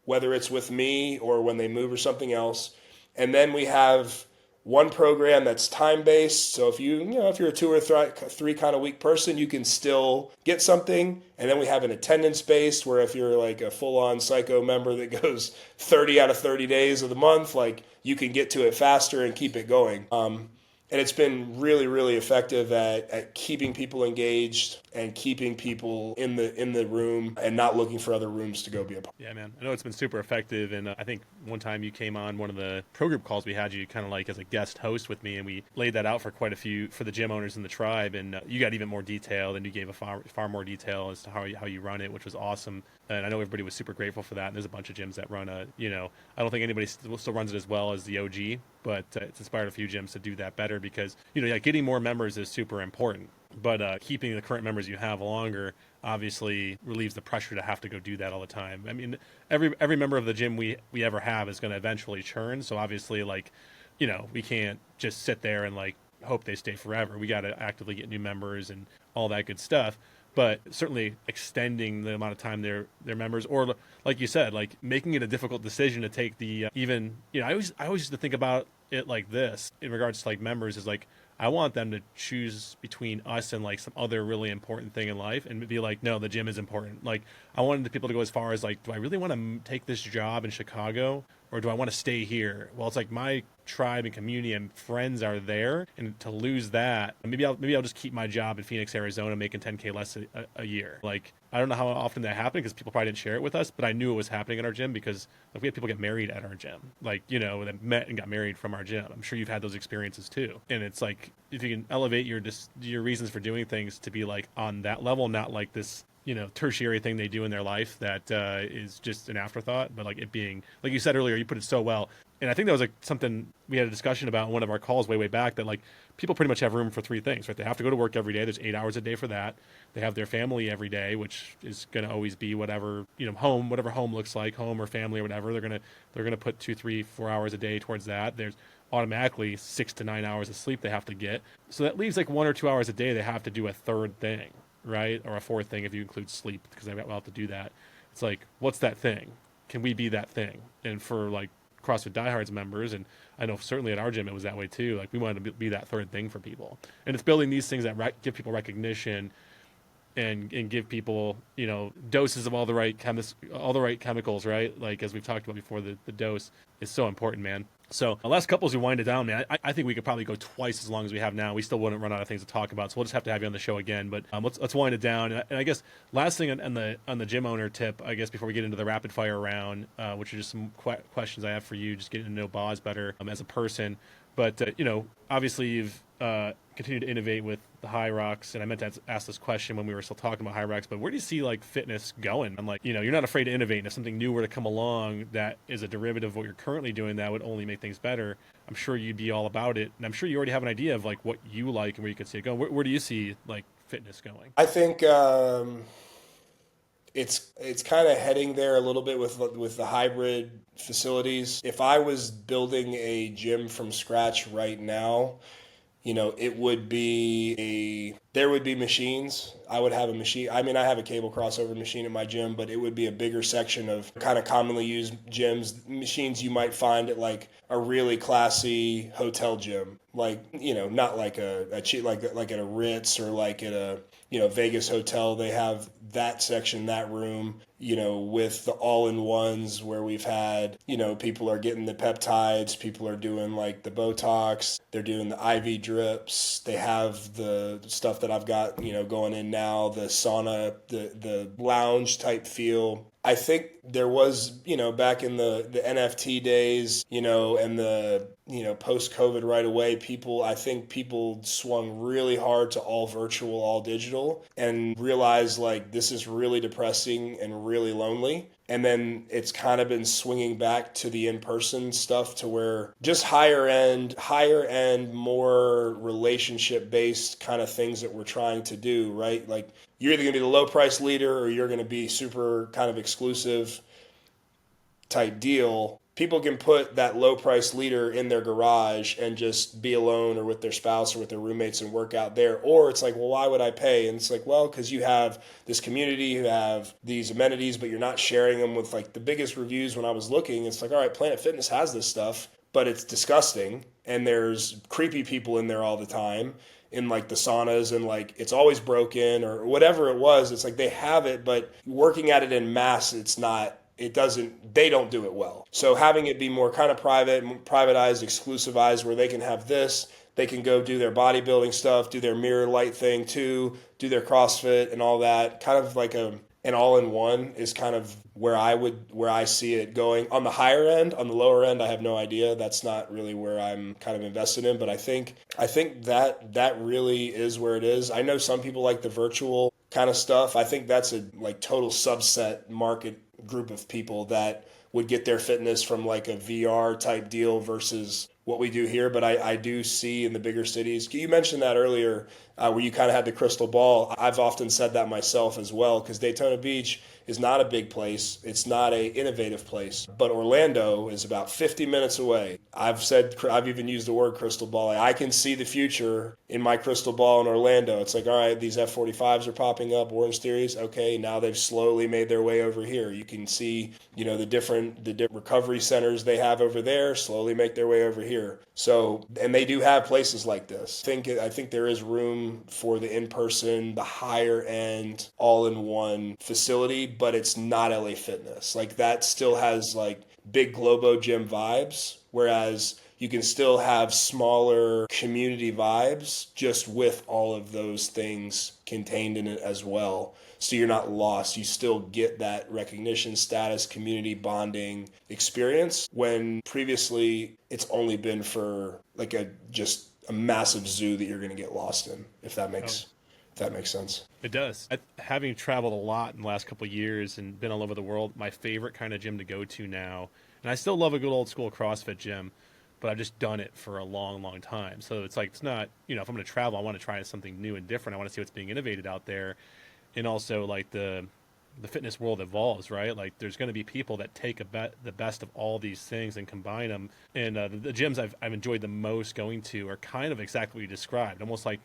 whether it's with me or when they move or something else. And then we have one program that's time-based. So if you're a 2 or 3 kind of week person, you can still get something. And then we have an attendance-based where if you're like a full-on psycho member that goes 30 out of 30 days of the month, like you can get to it faster and keep it going. And it's been really, really effective at keeping people engaged and keeping people in the room and not looking for other rooms to go be a part. Yeah, man. I know it's been super effective. And I think one time you came on one of the pro group calls we had you kind of like as a guest host with me, and we laid that out for quite a few for the gym owners in the tribe. And you got even more detail, and you gave a far more detail as to how you run it, which was awesome. And I know everybody was super grateful for that. And there's a bunch of gyms that run I don't think anybody still runs it as well as the OG, but it's inspired a few gyms to do that better because, getting more members is super important. But keeping the current members you have longer obviously relieves the pressure to have to go do that all the time. I mean, every member of the gym we ever have is going to eventually churn. So obviously, we can't just sit there and hope they stay forever. We got to actively get new members and all that good stuff. But certainly extending the amount of time they're members, or like you said, making it a difficult decision to take the I always used to think about it like this in regards to members is I want them to choose between us and some other really important thing in life and be like, no, the gym is important. I wanted the people to go as far as do I really want to take this job in Chicago or do I want to stay here? Well, it's my tribe and community and friends are there, and to lose that, maybe I'll just keep my job in Phoenix, Arizona, making $10K less a year. I don't know how often that happened because people probably didn't share it with us, but I knew it was happening at our gym because we had people get married at our gym, that met and got married from our gym. I'm sure you've had those experiences too. And it's if you can elevate your reasons for doing things to be on that level, not this tertiary thing they do in their life that is just an afterthought, but it being, like you said earlier, you put it so well. And I think that was something we had a discussion about in one of our calls way back, that people pretty much have room for 3 things, right? They have to go to work every day. There's 8 hours a day for that. They have their family every day, which is going to always be whatever, home, whatever home looks like, home or family or whatever. They're going to put 2, 3, 4 hours a day towards that. There's automatically 6 to 9 hours of sleep they have to get. So that leaves 1 or 2 hours a day they have to do a third thing, right? Or a fourth thing if you include sleep, because they will have to do that. It's what's that thing? Can we be that thing? And for CrossFit Diehards members, and I know certainly at our gym it was that way too. We wanted to be that third thing for people, and it's building these things that give people recognition and give people doses of all the right chemicals, right? As we've talked about before, the dose is so important, man. So the last couple as we wind it down, man, I think we could probably go twice as long as we have now. We still wouldn't run out of things to talk about, so we'll just have to have you on the show again. But let's wind it down. And I guess last thing on the gym owner tip, I guess before we get into the rapid fire round, which are just some questions I have for you, just getting to know Boz better as a person. But obviously you've continued to innovate with the Hyrox, and I meant to ask this question when we were still talking about Hyrox, but where do you see fitness going? I'm you're not afraid to innovate, and if something new were to come along that is a derivative of what you're currently doing that would only make things better, I'm sure you'd be all about it. And I'm sure you already have an idea of what you like and where you could see it going. Where do you see fitness going? I think it's kind of heading there a little bit with the hybrid facilities. If I was building a gym from scratch right now, it would be there would be machines. I would have a machine. I mean, I have a cable crossover machine at my gym, but it would be a bigger section of kind of commonly used gyms, machines you might find at like a really classy hotel gym, like, not like a cheap, like at a Ritz or like at a, Vegas hotel. They have that section, that room, with the all-in-ones where we've had, people are getting the peptides, people are doing like the Botox, they're doing the IV drips, they have the stuff that I've got, going in now, the sauna, the lounge type feel. I think there was, back in the NFT days, and the, post-COVID right away, I think people swung really hard to all virtual, all digital, and realized like this is really depressing and really lonely. And then it's kind of been swinging back to the in-person stuff to where just higher end, more relationship-based kind of things that we're trying to do, right? Like you're either going to be the low price leader or you're going to be super kind of exclusive type deal. People can put that low price leader in their garage and just be alone or with their spouse or with their roommates and work out there. Or it's like, well, why would I pay? And it's like, well, because you have this community, you have these amenities, but you're not sharing them with like the biggest reviews. When I was looking, it's like, all right, Planet Fitness has this stuff, but it's disgusting. And there's creepy people in there all the time in like the saunas, and like it's always broken or whatever it was. It's like they have it, but working at it in mass, they don't do it well. So having it be more kind of privatized, exclusivized, where they can have this, they can go do their bodybuilding stuff, do their mirror light thing too, do their CrossFit and all that, kind of like an all-in-one is kind of where I see it going. On the higher end, on the lower end, I have no idea. That's not really where I'm kind of invested in, but I think that really is where it is. I know some people like the virtual kind of stuff. I think that's a like total subset market group of people that would get their fitness from like a VR type deal versus what we do here. But I do see in the bigger cities, you mentioned that earlier, where you kind of had the crystal ball. I've often said that myself as well, because Daytona Beach is not a big place. It's not a innovative place, but Orlando is about 50 minutes away. I've even used the word crystal ball. I can see the future in my crystal ball in Orlando. It's like, all right, these F45s are popping up, Orange Theories. Okay, now they've slowly made their way over here. You can see, the different recovery centers they have over there slowly make their way over here. So, and they do have places like this. I think there is room for the in-person, the higher end, all-in-one facility, but it's not LA Fitness. Like that still has like big Globo gym vibes, whereas you can still have smaller community vibes just with all of those things contained in it as well. So you're not lost. You still get that recognition, status, community bonding experience, when previously it's only been for like just a massive zoo that you're going to get lost in, if that makes sense. It does. Having traveled a lot in the last couple of years and been all over the world, my favorite kind of gym to go to now, and I still love a good old school CrossFit gym, but I've just done it for a long, long time. So it's like, it's not, if I'm going to travel, I want to try something new and different. I want to see what's being innovated out there. And also like the fitness world evolves, right? Like there's going to be people that take the best of all these things and combine them. And the gyms I've enjoyed the most going to are kind of exactly what you described. Almost like,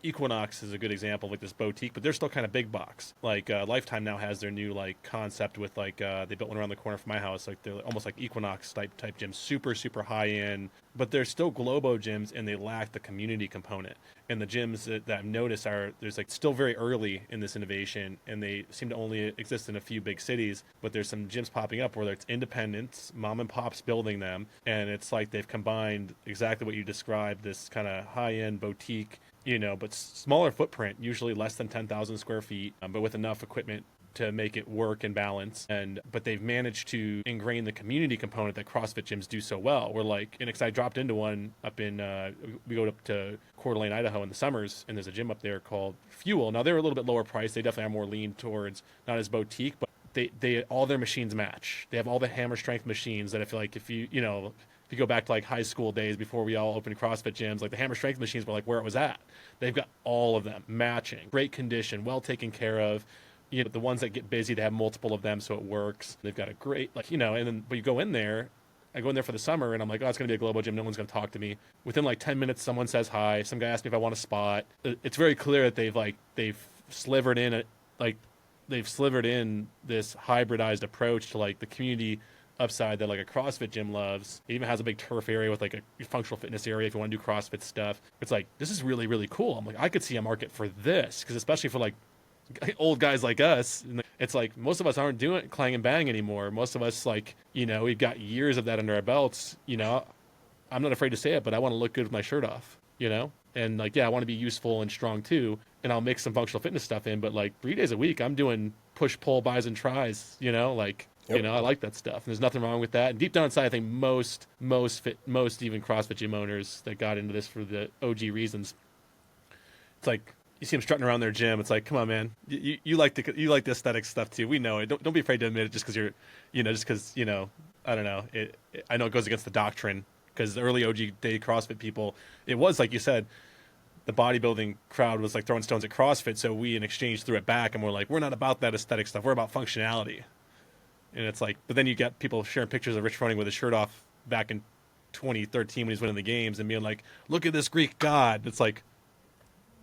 Equinox is a good example of like this boutique, but they're still kind of big box. Like Lifetime now has their new like concept with like, they built one around the corner from my house. Like they're almost like Equinox type gyms, super, super high end, but they're still Globo gyms and they lack the community component. And the gyms that I've noticed there's like still very early in this innovation, and they seem to only exist in a few big cities, but there's some gyms popping up where it's independents, mom and pops building them, and it's like they've combined exactly what you described, this kind of high-end boutique, but smaller footprint, usually less than 10,000 square feet, but with enough equipment to make it work and balance. But they've managed to ingrain the community component that CrossFit gyms do so well. We're like, and I dropped into one up in, we go up to Coeur d'Alene, Idaho in the summers, and there's a gym up there called Fuel. Now they're a little bit lower price. They definitely are more lean towards, not as boutique, but they all their machines match. They have all the hammer strength machines that I feel like if you go back to like high school days before we all opened CrossFit gyms, like the hammer strength machines were like where it was at. They've got all of them matching, great condition, well taken care of. The ones that get busy, they have multiple of them, so it works. They've got a great, and then but you go in there, I go in there for the summer and I'm like, oh, it's going to be a global gym. No one's going to talk to me. Within like 10 minutes, someone says hi. Some guy asked me if I want a spot. It's very clear that they've slivered in this hybridized approach to like the community upside that like a CrossFit gym loves. It even has a big turf area with like a functional fitness area if you want to do CrossFit stuff. It's like, this is really, really cool. I'm like, I could see a market for this, because especially for like old guys like us, it's like most of us aren't doing clang and bang anymore. Most of us, like, you know, we've got years of that under our belts. You know, I'm not afraid to say it, but I want to look good with my shirt off, you know? And like, yeah, I want to be useful and strong too. And I'll mix some functional fitness stuff in, but like 3 days a week, I'm doing push, pull, buys, and tries, you know, like, yep. You know, I like that stuff. And there's nothing wrong with that. And deep down inside, I think most even CrossFit gym owners that got into this for the OG reasons, it's like, you see them strutting around their gym. It's like, come on, man, you like the aesthetic stuff too. We know it. Don't be afraid to admit it just because you know, I don't know. I know it goes against the doctrine, because the early OG day CrossFit people, it was like you said, the bodybuilding crowd was like throwing stones at CrossFit. So we in exchange threw it back, and we're like, we're not about that aesthetic stuff. We're about functionality. And it's like, but then you get people sharing pictures of Rich running with his shirt off back in 2013 when he's winning the games and being like, look at this Greek god. It's like,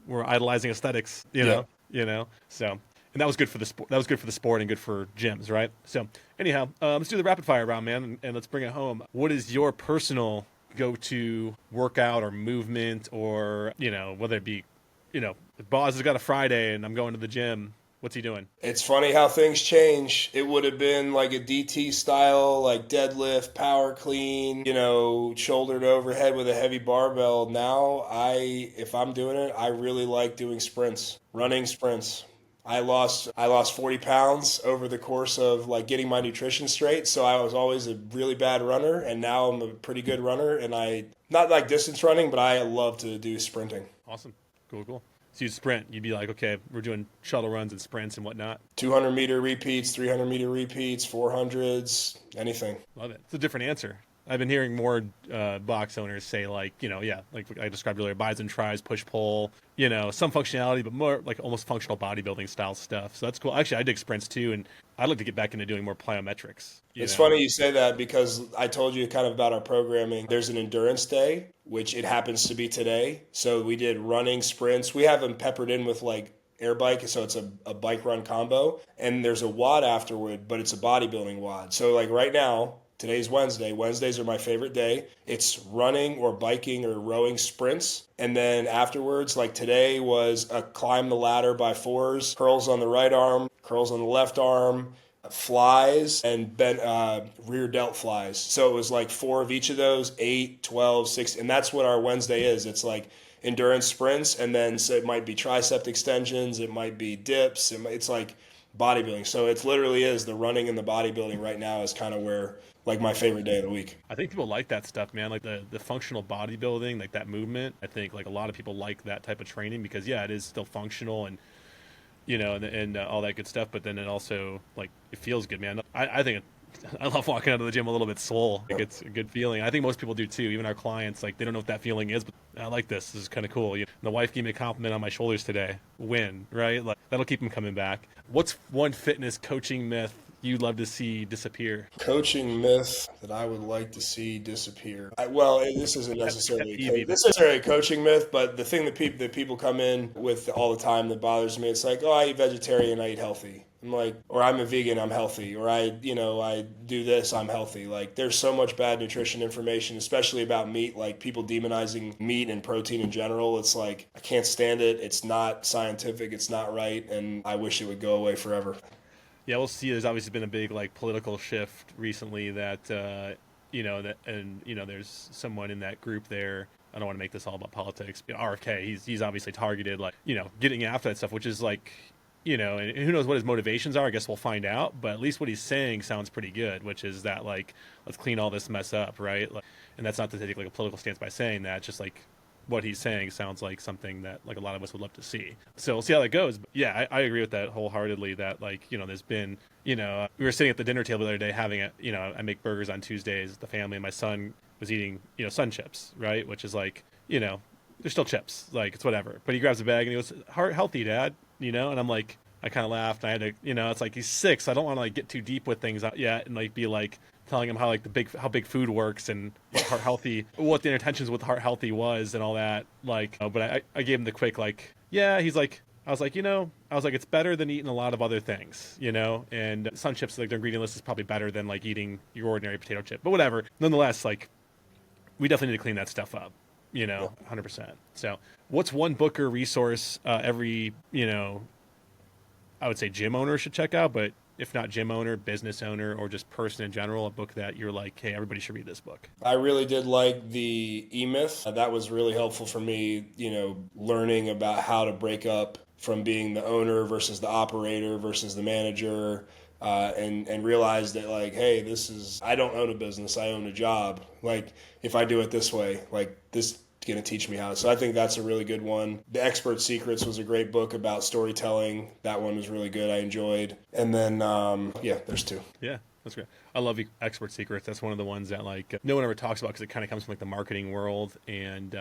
we're idolizing aesthetics, you know. So, and that was good for the sport. That was good for the sport and good for gyms, right? So, anyhow, let's do the rapid fire round, man, and let's bring it home. What is your personal go-to workout or movement, or, you know, whether it be, you know, Boz has got a Friday and I'm going to the gym. What's he doing? It's funny how things change. It would have been like a DT style, like deadlift, power clean, you know, shouldered overhead with a heavy barbell. Now, if I'm doing it, I really like doing sprints, running sprints. I lost 40 pounds over the course of like getting my nutrition straight. So I was always a really bad runner, and now I'm a pretty good runner. And not like distance running, but I love to do sprinting. Awesome. Cool. So you'd sprint. You'd be like, okay, we're doing shuttle runs and sprints and whatnot. 200-meter repeats, 300-meter repeats, 400s, anything. Love it. It's a different answer. I've been hearing more box owners say, like, you know, yeah, like I described earlier, buys and tries, push, pull, you know, some functionality, but more like almost functional bodybuilding style stuff. So that's cool. Actually, I dig sprints too, and I'd like to get back into doing more plyometrics. It's funny you say that, because I told you kind of about our programming. There's an endurance day, which it happens to be today. So we did running sprints. We have them peppered in with like air bike, so it's a bike run combo. And there's a WOD afterward, but it's a bodybuilding WOD. So like right now, today's Wednesday. Wednesdays are my favorite day. It's running or biking or rowing sprints. And then afterwards, like today was a climb the ladder by fours, curls on the right arm, curls on the left arm, flies, and rear delt flies. So it was like 4 of each of those, 8, 12, 6. And that's what our Wednesday is. It's like endurance sprints. And then so it might be tricep extensions. It might be dips. It's like bodybuilding. So it literally is the running and the bodybuilding right now is kind of where like my favorite day of the week. I think people like that stuff, man. Like the functional bodybuilding, like that movement. I think like a lot of people like that type of training because it is still functional and, you know, and all that good stuff. But then it also like, it feels good, man. I think I love walking out of the gym a little bit swole. Like it's a good feeling. I think most people do too. Even our clients, like they don't know what that feeling is, but I like this. This is kind of cool. You know, the wife gave me a compliment on my shoulders today. Win, right? Like that'll keep them coming back. What's one fitness coaching myth you'd love to see disappear? Coaching myth that I would like to see disappear. This isn't necessarily a coaching myth, but the thing that people come in with all the time that bothers me, it's like, oh, I eat vegetarian, I eat healthy. I'm like, or I'm a vegan, I'm healthy, or I do this, I'm healthy. Like, there's so much bad nutrition information, especially about meat, like people demonizing meat and protein in general. It's like, I can't stand it. It's not scientific. It's not right. And I wish it would go away forever. Yeah, we'll see. There's obviously been a big like political shift recently that, there's someone in that group there. I don't want to make this all about politics. RFK, he's obviously targeted, like, you know, getting after that stuff, which is like, you know, and who knows what his motivations are. I guess we'll find out. But at least what he's saying sounds pretty good, which is that, like, let's clean all this mess up, right? Like, and that's not to take like a political stance by saying that. Just like what he's saying sounds like something that like a lot of us would love to see. So we'll see how that goes. But yeah, I agree with that wholeheartedly. That like, you know, there's been, you know, we were sitting at the dinner table the other day having a, you know, I make burgers on Tuesdays. The family and my son was eating, you know, Sun Chips, right? Which is like, you know, they're still chips, like it's whatever. But he grabs a bag and he goes, healthy, Dad, you know, and I'm like. I kind of laughed. And I had to, you know, it's like he's 6. I don't want to like get too deep with things yet and like be like telling him how like how big food works and what heart healthy, what the intentions with heart healthy was and all that. Like, but I gave him the quick like, yeah. He's like, I was like, it's better than eating a lot of other things, and sun chips, like their ingredient list is probably better than like eating your ordinary potato chip, but whatever. Nonetheless, like we definitely need to clean that stuff up, 100%. So what's one book or resource every, I would say gym owner should check out, but if not gym owner, business owner, or just person in general, a book that you're like, hey, everybody should read this book? I really did like the E-Myth. That was really helpful for me, learning about how to break up from being the owner versus the operator versus the manager, and realize that like, hey, I don't own a business, I own a job. Like if I do it this way, like this going to teach me how. So I think that's a really good one. The Expert Secrets was a great book about storytelling. That one was really good. I enjoyed. And then, there's two. Yeah, that's great. I love Expert Secrets. That's one of the ones that like no one ever talks about because it kind of comes from like the marketing world. And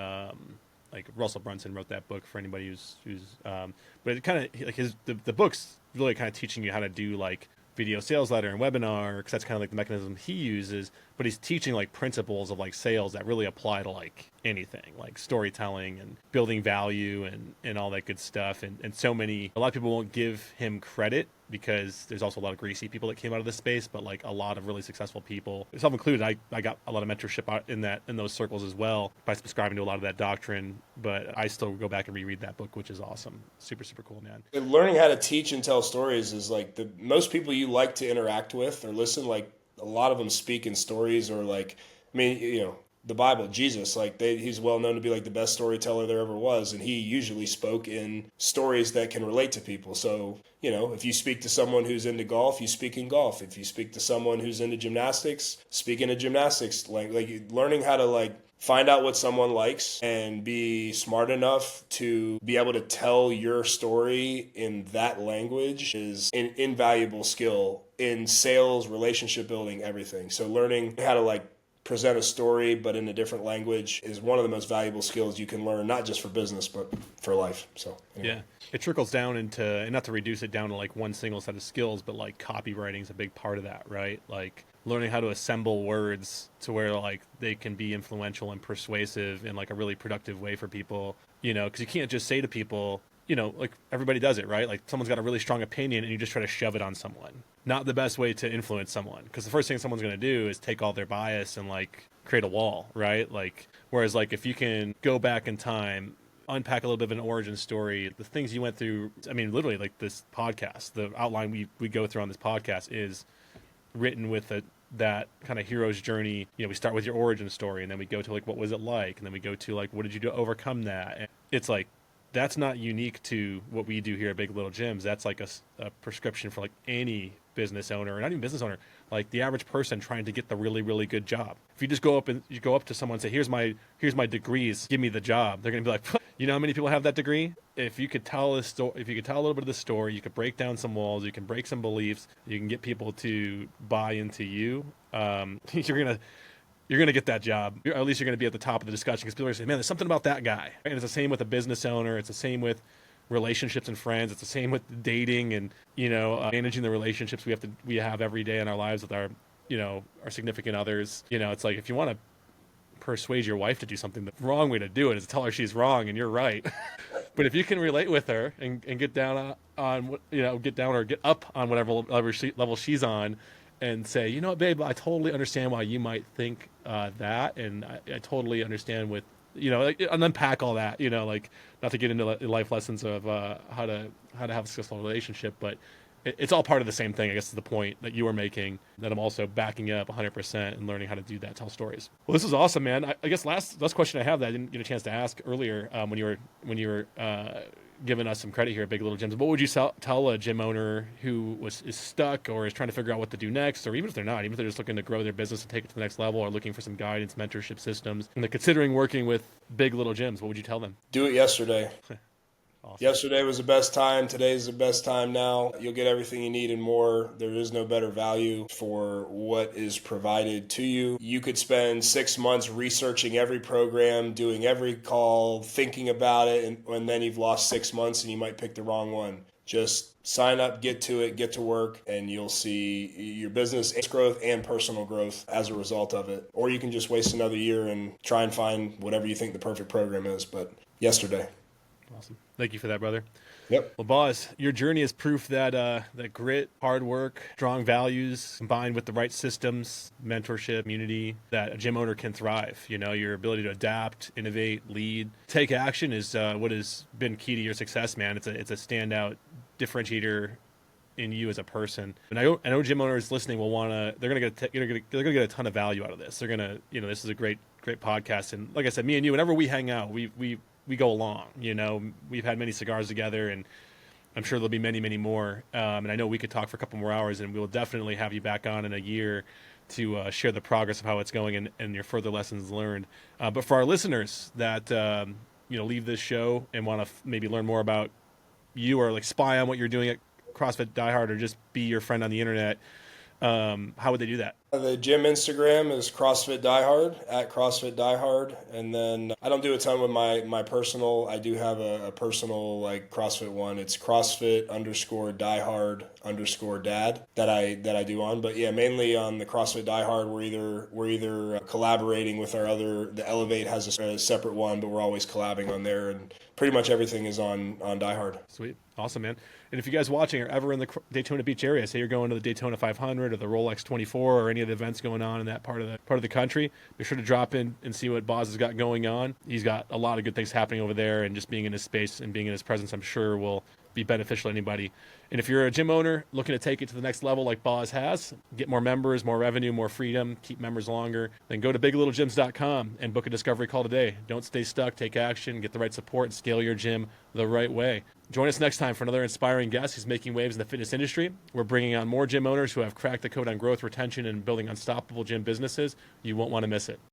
like Russell Brunson wrote that book for anybody who's but it kind of like the book's really kind of teaching you how to do like video sales letter and webinar, because that's kind of like the mechanism he uses, but he's teaching like principles of like sales that really apply to like anything, like storytelling and building value and all that good stuff. And a lot of people won't give him credit because there's also a lot of greasy people that came out of this space, but like a lot of really successful people, self included. I got a lot of mentorship out in those circles as well by subscribing to a lot of that doctrine, but I still go back and reread that book, which is awesome. Super, super cool, man. And learning how to teach and tell stories is like most people you like to interact with or listen, like a lot of them speak in stories, or like, I mean, the Bible, Jesus, like he's well known to be like the best storyteller there ever was, and he usually spoke in stories that can relate to people. So, if you speak to someone who's into golf, you speak in golf. If you speak to someone who's into gymnastics, speak into gymnastics. Like learning how to like find out what someone likes and be smart enough to be able to tell your story in that language is an invaluable skill in sales, relationship building, everything. So learning how to like present a story but in a different language is one of the most valuable skills you can learn, not just for business but for life. So anyway. Yeah, it trickles down into, and not to reduce it down to like one single set of skills, but like copywriting is a big part of that, right? Like learning how to assemble words to where like they can be influential and persuasive in like a really productive way for people, because you can't just say to people, like everybody does it, right? Like someone's got a really strong opinion and you just try to shove it on someone. Not the best way to influence someone, because the first thing someone's going to do is take all their bias and like create a wall, right? Like, whereas like if you can go back in time, unpack a little bit of an origin story, the things you went through, I mean, literally like this podcast, the outline we go through on this podcast is written with that kind of hero's journey. We start with your origin story, and then we go to like, what was it like? And then we go to like, what did you do to overcome that? And it's like, that's not unique to what we do here at Big Little Gyms. That's like a prescription for like any business owner, or not even business owner, like the average person trying to get the really, really good job. If you just go up to someone and say, here's my degrees, give me the job, they're going to be like, you know how many people have that degree? If you could tell a little bit of the story, you could break down some walls, you can break some beliefs, you can get people to buy into you, you're going to get that job. Or at least you're going to be at the top of the discussion, because people are going to say, man, there's something about that guy. And it's the same with a business owner. It's the same with relationships and friends. It's the same with dating and, managing the relationships we have every day in our lives with our significant others. It's like, if you want to persuade your wife to do something, the wrong way to do it is to tell her she's wrong and you're right. But if you can relate with her and get down get down or get up on whatever level she's on, and say, you know what, babe, I totally understand why you might think that, and I totally understand with, and unpack all that, like not to get into life lessons of how to have a successful relationship, but it's all part of the same thing. I guess is the point that you were making, that I'm also backing up 100% and learning how to do that, tell stories. Well, this is awesome, man. I guess last question I have that I didn't get a chance to ask earlier when you were giving us some credit here at Big Little Gyms. What would you tell a gym owner who is stuck or is trying to figure out what to do next, or even if they're not, even if they're just looking to grow their business and take it to the next level, or looking for some guidance, mentorship systems, and they're considering working with Big Little Gyms? What would you tell them? Do it yesterday. Awesome. Yesterday was the best time. Today's the best time now. You'll get everything you need and more. There is no better value for what is provided to you. You could spend 6 months researching every program, doing every call, thinking about it, and then you've lost 6 months and you might pick the wrong one. Just sign up, get to it, get to work, and you'll see your business growth and personal growth as a result of it. Or you can just waste another year and try and find whatever you think the perfect program is. But yesterday. Awesome. Thank you for that, brother. Yep. Well, Boz, your journey is proof that that grit, hard work, strong values, combined with the right systems, mentorship, community, that a gym owner can thrive. You know, your ability to adapt, innovate, lead, take action is what has been key to your success, man. It's a standout differentiator in you as a person. And I know gym owners listening will want to. They're gonna get a ton of value out of this. They're gonna, this is a great podcast. And like I said, me and you, whenever we hang out, we go along. We've had many cigars together, and I'm sure there'll be many, many more. And I know we could talk for a couple more hours, and we'll definitely have you back on in a year to share the progress of how it's going and your further lessons learned. But for our listeners that leave this show and want to maybe learn more about you, or like spy on what you're doing at CrossFit Diehard, or just be your friend on the internet, how would they do that? The gym Instagram is CrossFit Diehard, at CrossFit Diehard. And then I don't do a ton with my personal. I do have a personal like CrossFit one. It's CrossFit_Diehard_dad that I do on. But yeah, mainly on the CrossFit Diehard, we're either collaborating with the Elevate has a separate one, but we're always collabing on there. And pretty much everything is on Diehard. Sweet. Awesome, man. And if you guys watching are ever in the Daytona Beach area, say you're going to the Daytona 500 or the Rolex 24 or any of the events going on in that part of the country, be sure to drop in and see what Boz has got going on. He's got a lot of good things happening over there, and just being in his space and being in his presence, I'm sure will be beneficial to anybody. And if you're a gym owner looking to take it to the next level like Boz has, get more members, more revenue, more freedom, keep members longer, then go to biglittlegyms.com and book a discovery call today. Don't stay stuck, take action, get the right support, and scale your gym the right way. Join us next time for another inspiring guest who's making waves in the fitness industry. We're bringing on more gym owners who have cracked the code on growth, retention, and building unstoppable gym businesses. You won't want to miss it.